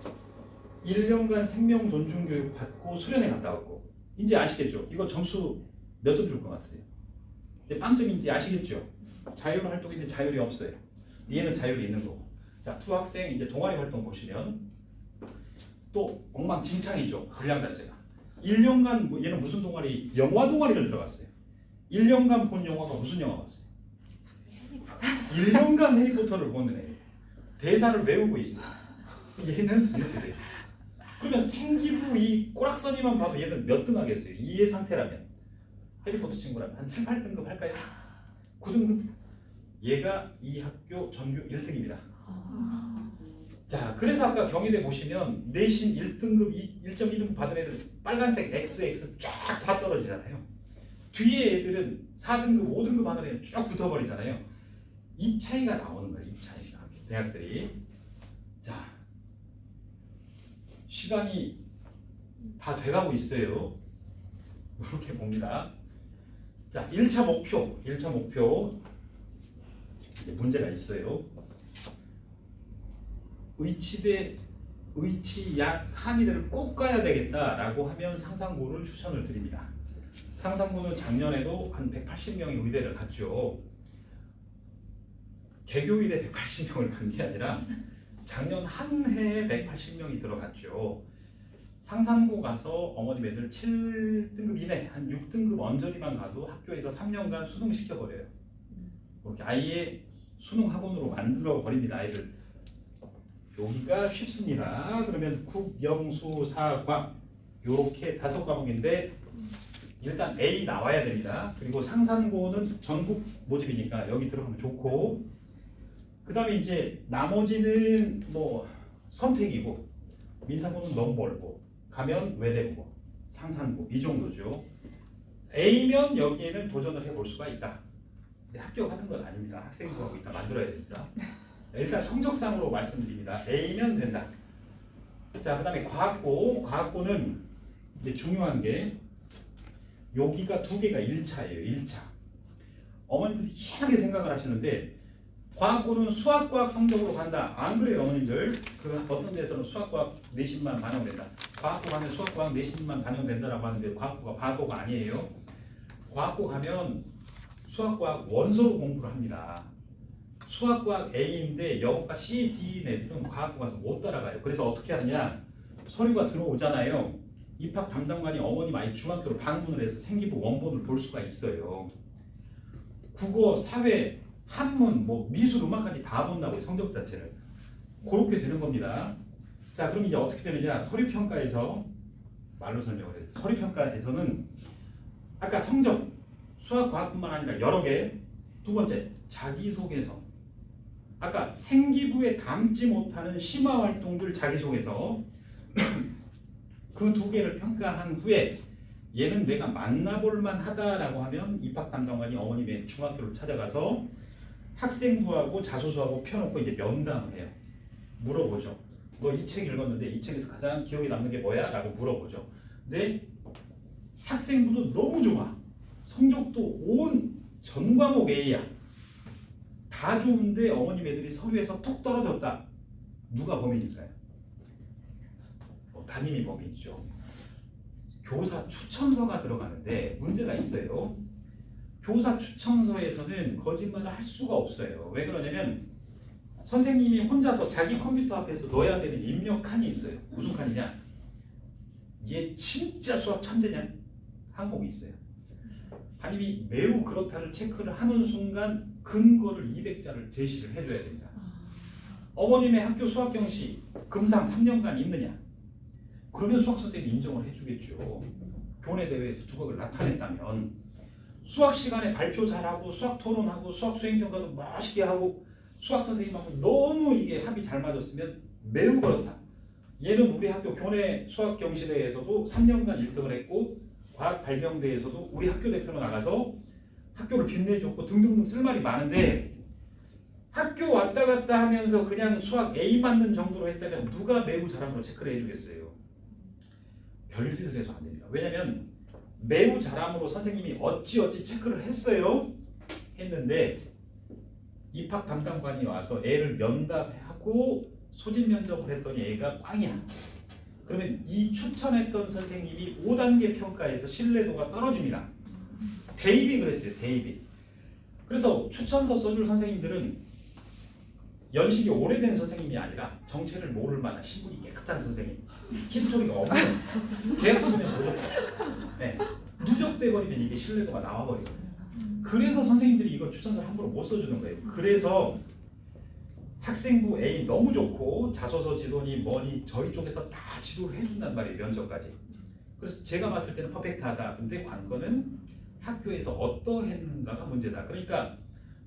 1년간 생명 존중 교육 받고 수련회 갔다 왔고. 이제 아시겠죠? 이거 점수 몇 점 줄 것 같으세요? 이제 빵점인지 아시겠죠? 자율 활동인데 자율이 없어요. 얘는 자율이 있는 거고. 자, 두 학생 이제 동아리 활동 보시면 또 엉망진창이죠. 분량 자체가. 1년간 얘는 무슨 동아리? 영화 동아리를 들어갔어요. 1년간 본 영화가 무슨 영화 봤어요? 1년간 해리포터를 보는 애. 대사를 외우고 있어요. 얘는 이렇게 되죠. 그러면 생기부 이 꼬락서니만 봐도 얘는 몇 등 하겠어요? 2의 상태라면. 해리포터 친구라면 한 7, 8등급 할까요? 9등급? 얘가 이 학교 전교 1등입니다. 자, 그래서 아까 경희대 보시면 내신 1등급, 1.2등급 받은 애들 빨간색 XX 쫙 다 떨어지잖아요. 뒤에 애들은 4등급, 5등급 하는 애들 쫙 붙어버리잖아요. 이 차이가 나오는 거예요. 이 차이가. 대학들이. 자, 시간이 다 돼가고 있어요. 이렇게 봅니다. 자, 1차 목표. 1차 목표. 이제 문제가 있어요. 의치 약 한의대를 꼭 가야 되겠다라고 하면 상산고를 추천을 드립니다. 상산고는 작년에도 한 180명이 의대를 갔죠. 개교의대 180명을 간 게 아니라 작년 한 해에 180명이 들어갔죠. 상산고 가서 어머님 애들 7등급 이내, 한 6등급 언저리만 가도 학교에서 3년간 수능시켜버려요. 그렇게 아예 수능 학원으로 만들어 버립니다. 아이들. 여기가 쉽습니다. 그러면 국, 영, 수, 사, 과 요렇게 5과목인데 일단 A 나와야 됩니다. 그리고 상산고는 전국 모집이니까 여기 들어가면 좋고, 그 다음에 이제 나머지는 뭐 선택이고, 민상고는 너무 멀고 가면 외대고 상산고 이 정도죠. A면 여기에는 도전을 해볼 수가 있다. 근데 합격하는 건 아닙니다. 학생부하고 이따 만들어야 됩니다. 일단 성적상으로 말씀드립니다. A면 된다. 자, 그 다음에 과학고는 이제 중요한 게 여기가 두 개가 1차예요. 1차. 어머님들이 희한하게 생각을 하시는데 과학고는 수학과학 성적으로 간다. 안 그래요, 어머님들. 그 어떤 데서는 수학과학 내신만 반영된다. 과학고 가면 수학과학 내신만 반영된다라고 하는데 과학고가 바보가 아니에요. 과학고 가면 수학과학 원서로 공부를 합니다. 수학과학 A인데 영어과 C, D인 애들은 과학고 가서 못 따라가요. 그래서 어떻게 하느냐? 서류가 들어오잖아요. 입학 담당관이 어머님 아이 중학교로 방문을 해서 생기부 원본을 볼 수가 있어요. 국어, 사회, 한문, 뭐 미술, 음악까지 다 본다고요. 성적 자체를. 그렇게 되는 겁니다. 자, 그럼 이제 어떻게 되느냐? 서류평가에서 말로 설명을 해요. 서류평가에서는 아까 성적, 수학, 과학뿐만 아니라 여러 개. 두 번째, 자기소개서. 아까 생기부에 담지 못하는 심화활동들 자기소개서. 그 두 개를 평가한 후에 얘는 내가 만나볼 만하다라고 하면 입학 담당관이 어머님의 중학교를 찾아가서 학생부하고 자소서하고 펴놓고 이제 면담을 해요. 물어보죠. 너 이 책 읽었는데 이 책에서 가장 기억에 남는 게 뭐야? 라고 물어보죠. 근데 학생부도 너무 좋아. 성적도 온 전 과목 A야. 다 좋은데 어머님 애들이 서류에서 톡 떨어졌다. 누가 범인일까요? 담임이 범인이죠. 교사 추천서가 들어가는데 문제가 있어요. 교사 추천서에서는 거짓말을 할 수가 없어요. 왜 그러냐면 선생님이 혼자서 자기 컴퓨터 앞에서 넣어야 되는 입력 칸이 있어요. 무슨 칸이냐? 얘 진짜 수학 천재냐? 항목이 있어요. 담임이 매우 그렇다를 체크를 하는 순간 근거를 200자를 제시를 해줘야 됩니다. 어머님의 학교 수학 경시 금상 3년간 있느냐? 그러면 수학 선생님이 인정을 해주겠죠. 교내 대회에서 두각을 나타냈다면. 수학 시간에 발표 잘하고 수학 토론하고 수학 수행평가도 멋있게 하고 수학 선생님하고 너무 이게 합이 잘 맞았으면 매우 그렇다. 얘는 우리 학교 교내 수학 경시대회에서도 3년간 1등을 했고 과학 발명대회에서도 우리 학교 대표로 나가서 학교를 빛내줬고 등등등 쓸 말이 많은데 학교 왔다 갔다 하면서 그냥 수학 A 받는 정도로 했다면 누가 매우 잘함으로 체크를 해주겠어요. 별짓을 해서 안 됩니다. 왜냐면 매우 잘함으로 선생님이 어찌어찌 체크를 했어요. 했는데 입학 담당관이 와서 애를 면담하고 소집 면접을 했더니 애가 꽝이야. 그러면 이 추천했던 선생님이 5단계 평가에서 신뢰도가 떨어집니다. 대입이 그랬어요. 대입이. 그래서 추천서 써줄 선생님들은 연식이 오래된 선생님이 아니라 정체를 모를 만한 신분이 깨끗한 선생님, 히스토리가 없는 계약직이면 누적, 네, 누적돼 버리면 이게 신뢰도가 나와버려요. 그래서 선생님들이 이걸 추천서를 함부로 못 써주는 거예요. 그래서 학생부 A 너무 좋고 자소서 지도니 뭐니 저희 쪽에서 다 지도를 해준단 말이에요. 면접까지. 그래서 제가 봤을 때는 퍼펙트하다. 근데 관건은 학교에서 어떠했는가가 문제다. 그러니까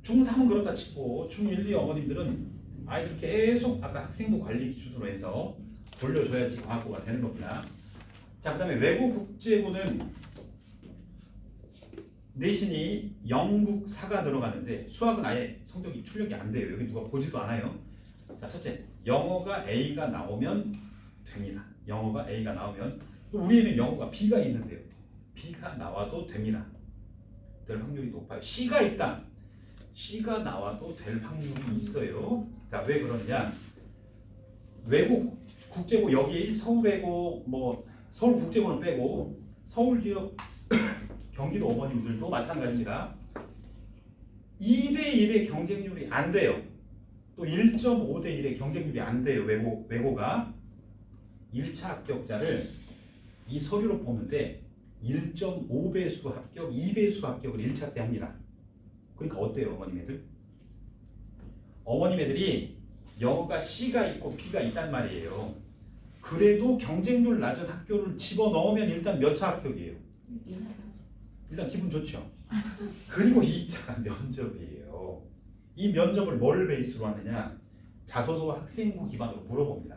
중3은 그렇다 치고 중1, 2 어머님들은 아이들 계속 아까 학생부 관리 기준으로 해서 돌려줘야지 과학고가 되는 겁니다. 자, 그 다음에 외고 국제고는 내신이 영국 사가 들어가는데 수학은 아예 성적이 출력이 안 돼요. 여기 누가 보지도 않아요. 자, 첫째, 영어가 A가 나오면 됩니다. 영어가 A가 나오면 우리 애는 영어가 B가 있는데요. B가 나와도 됩니다. 될 확률이 높아요. C가 있다. C가 나와도 될 확률이 있어요. 자, 왜 그러느냐? 외국 국제고 여기 서울외고 뭐 서울국제고는 빼고 서울기업 경기도 어머님들도 마찬가지입니다. 2대1의 경쟁률이 안 돼요. 또 1.5대1의 경쟁률이 안 돼요. 외고가 1차 합격자를 이 서류로 보는데 1.5배수 합격, 2배수 합격을 1차 때 합니다. 그러니까 어때요, 어머님 애들? 어머님 애들이 영어가 C가 있고 B가 있단 말이에요. 그래도 경쟁률 낮은 학교를 집어넣으면 일단 몇 차 합격이에요? 일단 기분 좋죠. 그리고 2차가 면접이에요. 이 면접을 뭘 베이스로 하느냐? 자소서 학생부 기반으로 물어봅니다.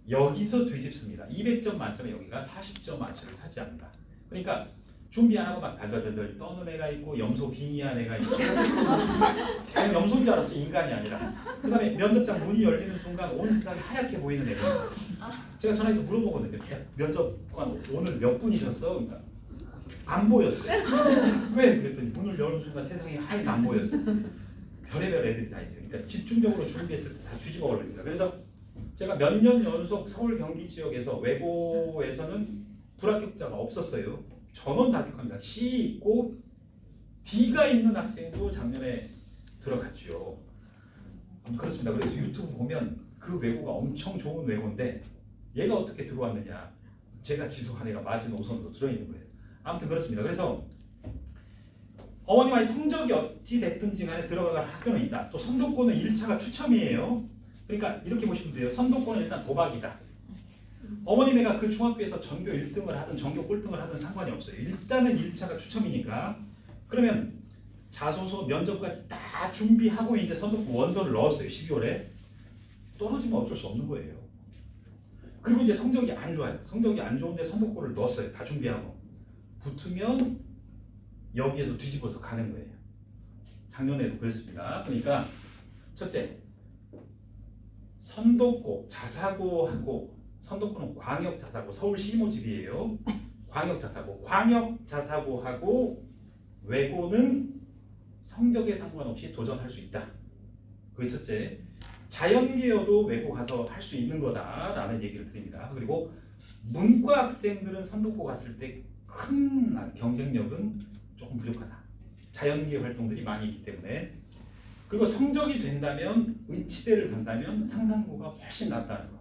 여기서 뒤집습니다. 200점 만점에 여기가 40점 만점을 차지합니다. 그러니까 준비 안 하고 막 달달달달 떠는 애가 있고 염소 빙의한 애가 있고 그냥 염소인 줄 알았어. 인간이 아니라. 그 다음에 면접장 문이 열리는 순간 온 세상이 하얗게 보이는 애가 제가 전화해서 물어보거든요. 면접관 오늘 몇 분이셨어? 그러니까 안 보였어요. 왜? 그랬더니 문을 여는 순간 세상이 하얗게 안 보였어요. 별의별 애들이 다 있어요. 그러니까 집중적으로 준비했을 때 다 뒤집어 버립니다. 그래서 제가 몇 년 연속 서울 경기 지역에서 외고에서는 불합격자가 없었어요. 전원 다 합격합니다. C 있고 D가 있는 학생도 작년에 들어갔죠. 그렇습니다. 그래서 유튜브 보면 그 외고가 엄청 좋은 외고인데 얘가 어떻게 들어왔느냐? 제가 지도한 애가 마지노선으로 들어있는 거예요. 아무튼 그렇습니다. 그래서 어머님의 성적이 어찌 됐든지 간에 들어갈 학교는 있다. 또 선도권은 1차가 추첨이에요. 그러니까 이렇게 보시면 돼요. 선도권은 일단 도박이다. 어머님 애가 그 중학교에서 전교 1등을 하든 전교 꼴등을 하든 상관이 없어요. 일단은 1차가 추첨이니까. 그러면 자소서 면접까지 다 준비하고 이제 선도권 원서를 넣었어요. 12월에. 떨어지면 어쩔 수 없는 거예요. 그리고 이제 성적이 안 좋아요. 성적이 안 좋은데 선도권을 넣었어요. 다 준비하고. 붙으면 여기에서 뒤집어서 가는 거예요. 작년에도 그랬습니다. 그러니까 첫째, 선도고, 자사고하고 선도고는 광역자사고, 서울시 모집이에요. 광역자사고, 광역자사고하고 외고는 성적에 상관없이 도전할 수 있다. 그게 첫째. 자연계여도 외고 가서 할 수 있는 거다라는 얘기를 드립니다. 그리고 문과 학생들은 선도고 갔을 때 큰 경쟁력은 조금 부족하다. 자연계 활동들이 많이 있기 때문에. 그리고 성적이 된다면 의치대를 간다면 상상고가 훨씬 낫다는 거.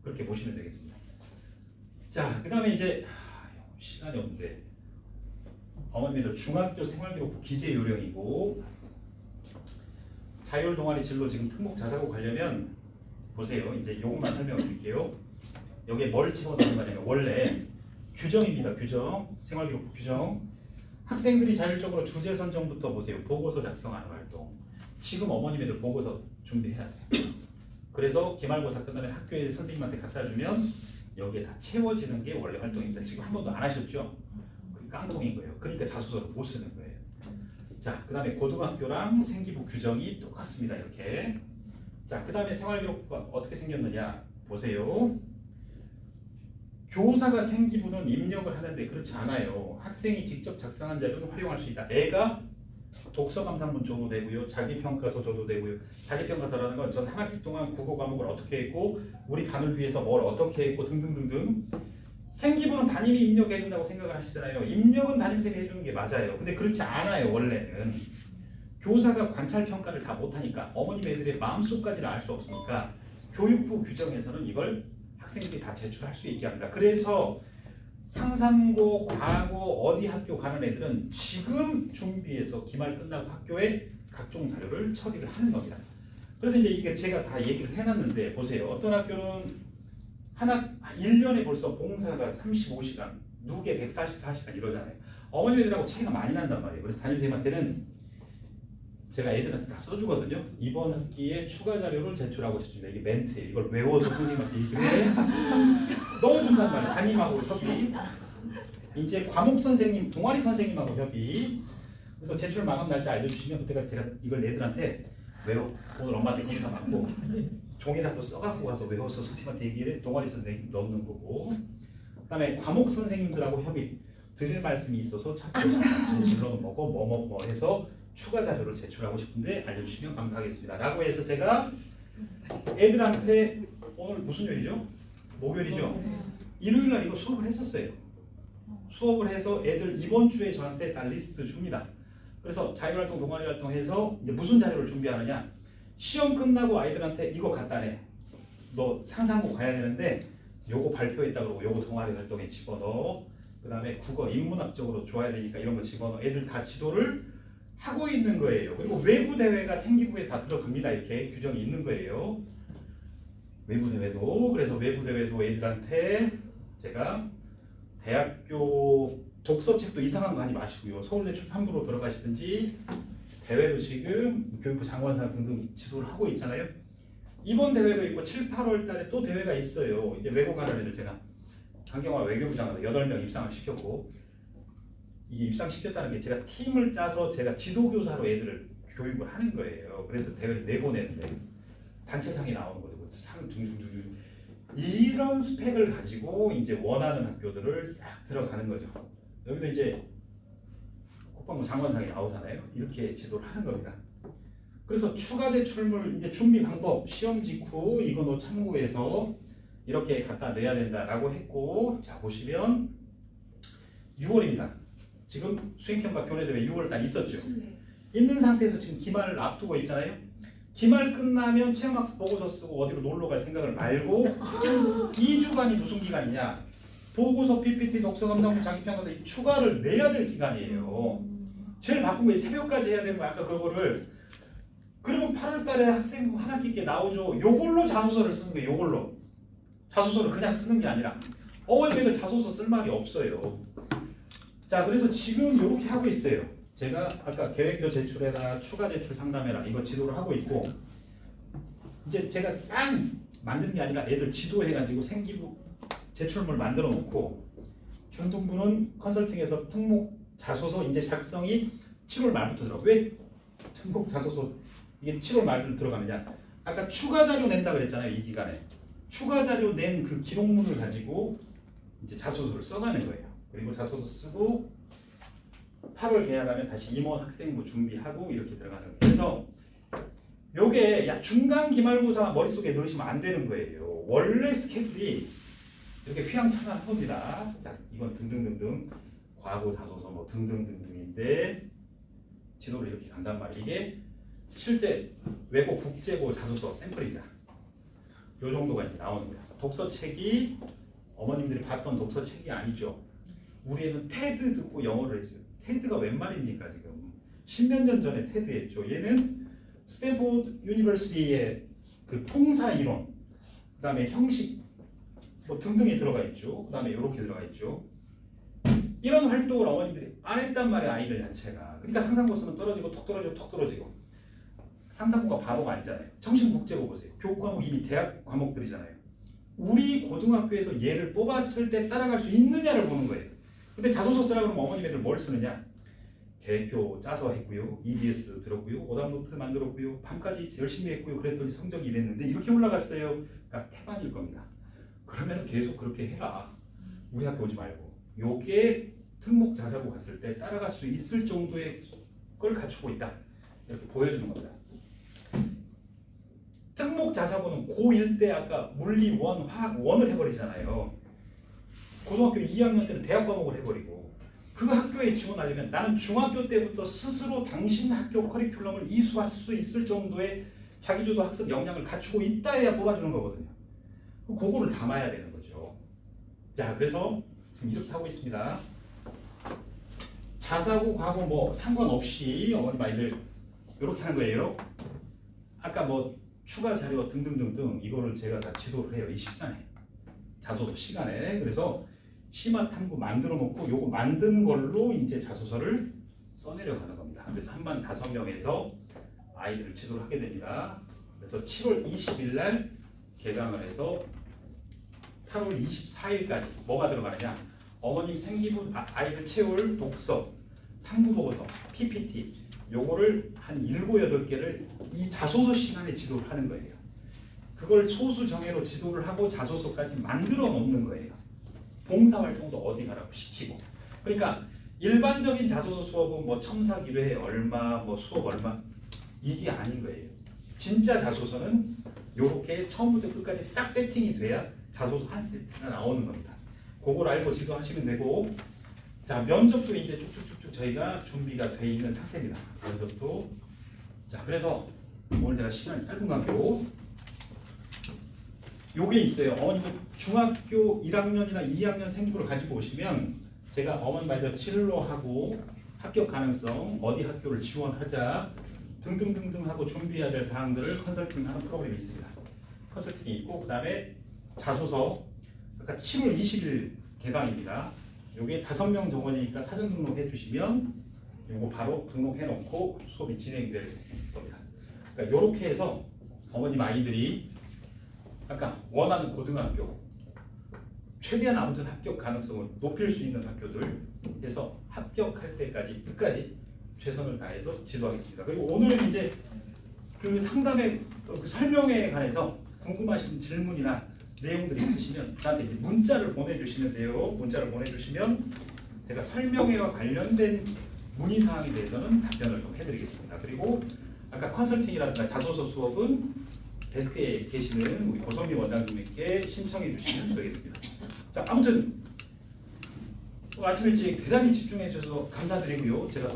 그렇게 보시면 되겠습니다. 자, 그 다음에 이제 시간이 없는데 어머님들 중학교 생활기록부 기재 요령이고 자율 동아리 진로 지금 특목 자사고 가려면 보세요. 이제 이것만 설명을 드릴게요. 여기에 뭘 집어넣는 거냐면 원래 규정입니다. 규정. 생활기록부 규정. 학생들이 자율적으로 주제 선정부터 보세요. 보고서 작성하는 활동. 지금 어머님 애들 보고서 준비해야 돼요. 그래서 기말고사 끝나면 학교에 선생님한테 갖다 주면 여기에 다 채워지는 게 원래 활동입니다. 지금 한 번도 안 하셨죠? 그게 깡통인 거예요. 그러니까 자소서를 못 쓰는 거예요. 자, 그 다음에 고등학교랑 생기부 규정이 똑같습니다. 이렇게. 자, 그 다음에 생활기록부가 어떻게 생겼느냐 보세요. 교사가 생기부는 입력을 하는데 그렇지 않아요. 학생이 직접 작성한 자료는 활용할 수 있다. 애가 독서감상문 줘도 되고요. 자기평가서 줘도 되고요. 자기평가서라는 건 전 한 학기 동안 국어 과목을 어떻게 했고 우리 반을 위해서 뭘 어떻게 했고 등등등등. 생기부는 담임이 입력해 준다고 생각을 하시잖아요. 입력은 담임쌤이 해주는 게 맞아요. 근데 그렇지 않아요. 원래는. 교사가 관찰평가를 다 못하니까 어머님 애들의 마음속까지를 알 수 없으니까 교육부 규정에서는 이걸 학생들이 다 제출할 수 있게 합니다. 그래서 상산고, 과고, 어디 학교 가는 애들은 지금 준비해서 기말 끝나고 학교에 각종 자료를 처리를 하는 겁니다. 그래서 이제 이게 제가 다 얘기를 해놨는데 보세요. 어떤 학교는 1년에 벌써 봉사가 35시간, 누계 144시간 이러잖아요. 어머님 애들하고 차이가 많이 난단 말이에요. 그래서 담임선생님한테는 제가 애들한테 다 써주거든요. 이번 학기에 추가 자료를 제출하고 싶습니다. 이게 멘트예요. 이걸 외워서 선생님한테 얘기를 해 넣어준단 말이에요. 담임하고 협의. 이제 과목 선생님, 동아리 선생님하고 협의. 그래서 제출 마감 날짜 알려주시면 그때가 제가 이걸 애들한테 외워. 오늘 엄마한테 공사 받고 종이라도 써갖고 와서 외워서 선생님한테 얘기를 해. 동아리 선생님 넣는 거고. 그다음에 과목 선생님들하고 협의. 드릴 말씀이 있어서 자꾸 진로는 뭐고 뭐 해서 추가 자료를 제출하고 싶은데 알려주시면 감사하겠습니다. 라고 해서 제가 애들한테 오늘 무슨 요일이죠? 목요일이죠? 일요일 날 이거 수업을 했었어요. 수업을 해서 애들 이번 주에 저한테 다 리스트 줍니다. 그래서 자율활동, 동아리활동 해서 이제 무슨 자료를 준비하느냐? 시험 끝나고 아이들한테 이거 갖다 내. 너 상상고 가야 되는데 요거 발표했다 그러고 요거 동아리 활동에 집어넣어. 그 다음에 국어 인문학적으로 좋아야 되니까 이런 거 집어넣어. 애들 다 지도를 하고 있는 거예요. 그리고 외부 대회가 생기부에 다 들어갑니다. 이렇게 규정이 있는 거예요. 외부 대회도. 그래서 외부 대회도 애들한테 제가 대학교 독서책도 이상한 거 하지 마시고요. 서울대 출판부로 들어가시든지 대회도 지금 교육부 장관상 등등 지도를 하고 있잖아요. 이번 대회도 있고 7, 8월 달에 또 대회가 있어요. 이제 외국 가는 애들 제가 강경화 외교부 장관 8명 입상을 시켰고, 이게 입상시켰다는 게 제가 팀을 짜서 제가 지도교사로 애들을 교육을 하는 거예요. 그래서 대회를 내보내는데 단체상이 나오는 거죠. 상 중중중중 이런 스펙을 가지고 이제 원하는 학교들을 싹 들어가는 거죠. 여기도 이제 국방부 장관상이 나오잖아요. 이렇게 지도를 하는 겁니다. 그래서 추가 제출물 이제 준비 방법 시험 직후 이거 너 참고해서 이렇게 갖다 내야 된다라고 했고, 자 보시면 6월입니다. 지금 수행평가 교내대회 6월달 있었죠. 있는 상태에서 지금 기말을 앞두고 있잖아요. 기말 끝나면 체험학습 보고서 쓰고 어디로 놀러 갈 생각을 말고 2주간이 무슨 기간이냐? 보고서, PPT, 독서 감상, 장기평가서 이 추가를 내야 될 기간이에요. 제일 바쁜 게 새벽까지 해야 되는 거 아까 그거를. 그러면 8월달에 학생부 한 학기께 나오죠. 요걸로 자소서를 쓰는 거예요. 요걸로. 자소서를 그냥 쓰는 게 아니라 어머니들 자소서 쓸 말이 없어요. 자, 그래서 지금 이렇게 하고 있어요. 제가 아까 계획표 제출해라, 추가 제출 상담해라 이거 지도를 하고 있고, 이제 제가 싹 만드는 게 아니라 애들 지도해가지고 생기부 제출물 만들어 놓고, 중등부는 컨설팅에서 특목 자소서 이제 작성이 7월 말부터 들어가. 왜 특목 자소서 이게 7월 말부터 들어가느냐? 아까 추가 자료 낸다 그랬잖아요. 이 기간에 추가 자료 낸 그 기록문을 가지고 이제 자소서를 써가는 거예요. 그리고 자소서 쓰고 8월 개학하면 다시 임원 학생부 준비하고 이렇게 들어가는 거예요. 그래서 요게 야 중간 기말고사 머릿속에 넣으시면 안 되는 거예요. 원래 스케줄이 이렇게 휘황찬란한 겁니다. 자, 이건 등등등등 과거 자소서 뭐 등등등등인데 지도를 이렇게 간단 말이에요. 이게 실제 외고 국제고 자소서 샘플입니다. 요 정도가 이제 나오는 거예요. 독서책이 어머님들이 봤던 독서책이 아니죠. 우리 애는 테드 듣고 영어를 했어요. 테드가 웬 말입니까 지금? 10년 전에 테드 했죠. 얘는 스탠포드 유니버시티의 그 통사 이론, 그 다음에 형식 뭐 등등이 들어가 있죠. 그 다음에 이렇게 들어가 있죠. 이런 활동을 어머님들이 안 했단 말이에요. 아이들 자체가. 그러니까 상상고 쓰면 떨어지고 톡 떨어지고 톡 떨어지고. 상상고가 바보가 아니잖아요. 정신국제고 보세요. 교육 과목 이미 대학 과목들이잖아요. 우리 고등학교에서 얘를 뽑았을 때 따라갈 수 있느냐를 보는 거예요. 근데 자소서 쓰라고 그러면 어머님 애들 뭘 쓰느냐? 계획표 짜서 했고요. EBS 들었고요. 오답노트 만들었고요. 밤까지 열심히 했고요. 그랬더니 성적이 이랬는데 이렇게 올라갔어요. 그러니까 태반일 겁니다. 그러면 계속 그렇게 해라. 우리 학교 오지 말고. 요게 특목 자사고 갔을 때 따라갈 수 있을 정도의 걸 갖추고 있다. 이렇게 보여주는 겁니다. 특목 자사고는 고1 때 아까 물리 1, 화학 1을 해버리잖아요. 고등학교 2학년 때는 대학 과목을 해버리고, 그 학교에 지원하려면 나는 중학교 때부터 스스로 당신 학교 커리큘럼을 이수할 수 있을 정도의 자기주도 학습 역량을 갖추고 있다 해야 뽑아주는 거거든요. 그거를 담아야 되는 거죠. 자, 그래서 지금 이렇게 하고 있습니다. 자사고 과고 뭐 상관없이 어머님 아이들 이렇게 하는 거예요. 아까 뭐 추가 자료 등등등등 이거를 제가 다 지도를 해요. 이 시간에 자소서 시간에. 그래서 심화 탐구 만들어 놓고 요거 만든 걸로 이제 자소서를 써내려 가는 겁니다. 그래서 한 반 5명에서 아이들 지도를 하게 됩니다. 그래서 7월 20일 날 개강을 해서 8월 24일까지 뭐가 들어가느냐? 어머님 생기부 아이들 채울 독서, 탐구 보고서, PPT 요거를 한 7, 8개를 이 자소서 시간에 지도를 하는 거예요. 그걸 소수 정예로 지도를 하고 자소서까지 만들어 놓는 거예요. 봉사활동도 어디 가라고 시키고. 그러니까 일반적인 자소서 수업은 뭐 첨삭 1회 얼마, 뭐 수업 얼마 이게 아닌 거예요. 진짜 자소서는 이렇게 처음부터 끝까지 싹 세팅이 돼야 자소서 한 세트가 나오는 겁니다. 그걸 알고 지도하시면 되고, 자 면접도 이제 쭉쭉쭉쭉 저희가 준비가 돼 있는 상태입니다. 면접도. 자 그래서 오늘 제가 시간이 짧은 관계로 요게 있어요. 어머니도 중학교 1학년이나 2학년 생부를 가지고 오시면 제가 어머니 말대로 진로하고 합격 가능성, 어디 학교를 지원하자 등등등등 하고 준비해야 될 사항들을 컨설팅하는 프로그램이 있습니다. 컨설팅이 있고 그 다음에 자소서 아까 7월 20일 개강입니다. 요게 5명 정원이니까 사전 등록해 주시면 요거 바로 등록해 놓고 수업이 진행될 겁니다. 그러니까 요렇게 해서 어머님 아이들이 아까 원하는 고등학교 최대한 아무튼 합격 가능성을 높일 수 있는 학교들 해서 합격할 때까지 끝까지 최선을 다해서 지도하겠습니다. 그리고 오늘은 이제 그 상담의 그 설명에 관해서 궁금하신 질문이나 내용들이 있으시면 저한테 이제 문자를 보내주시면 돼요. 문자를 보내주시면 제가 설명회와 관련된 문의 사항에 대해서는 답변을 좀 해드리겠습니다. 그리고 아까 컨설팅이라든가 자소서 수업은 데스크에 계시는 우리 고성미 원장님께 신청해 주시면 되겠습니다. 자 아무튼 아침 일찍 대단히 집중해 주셔서 감사드리고요. 제가 또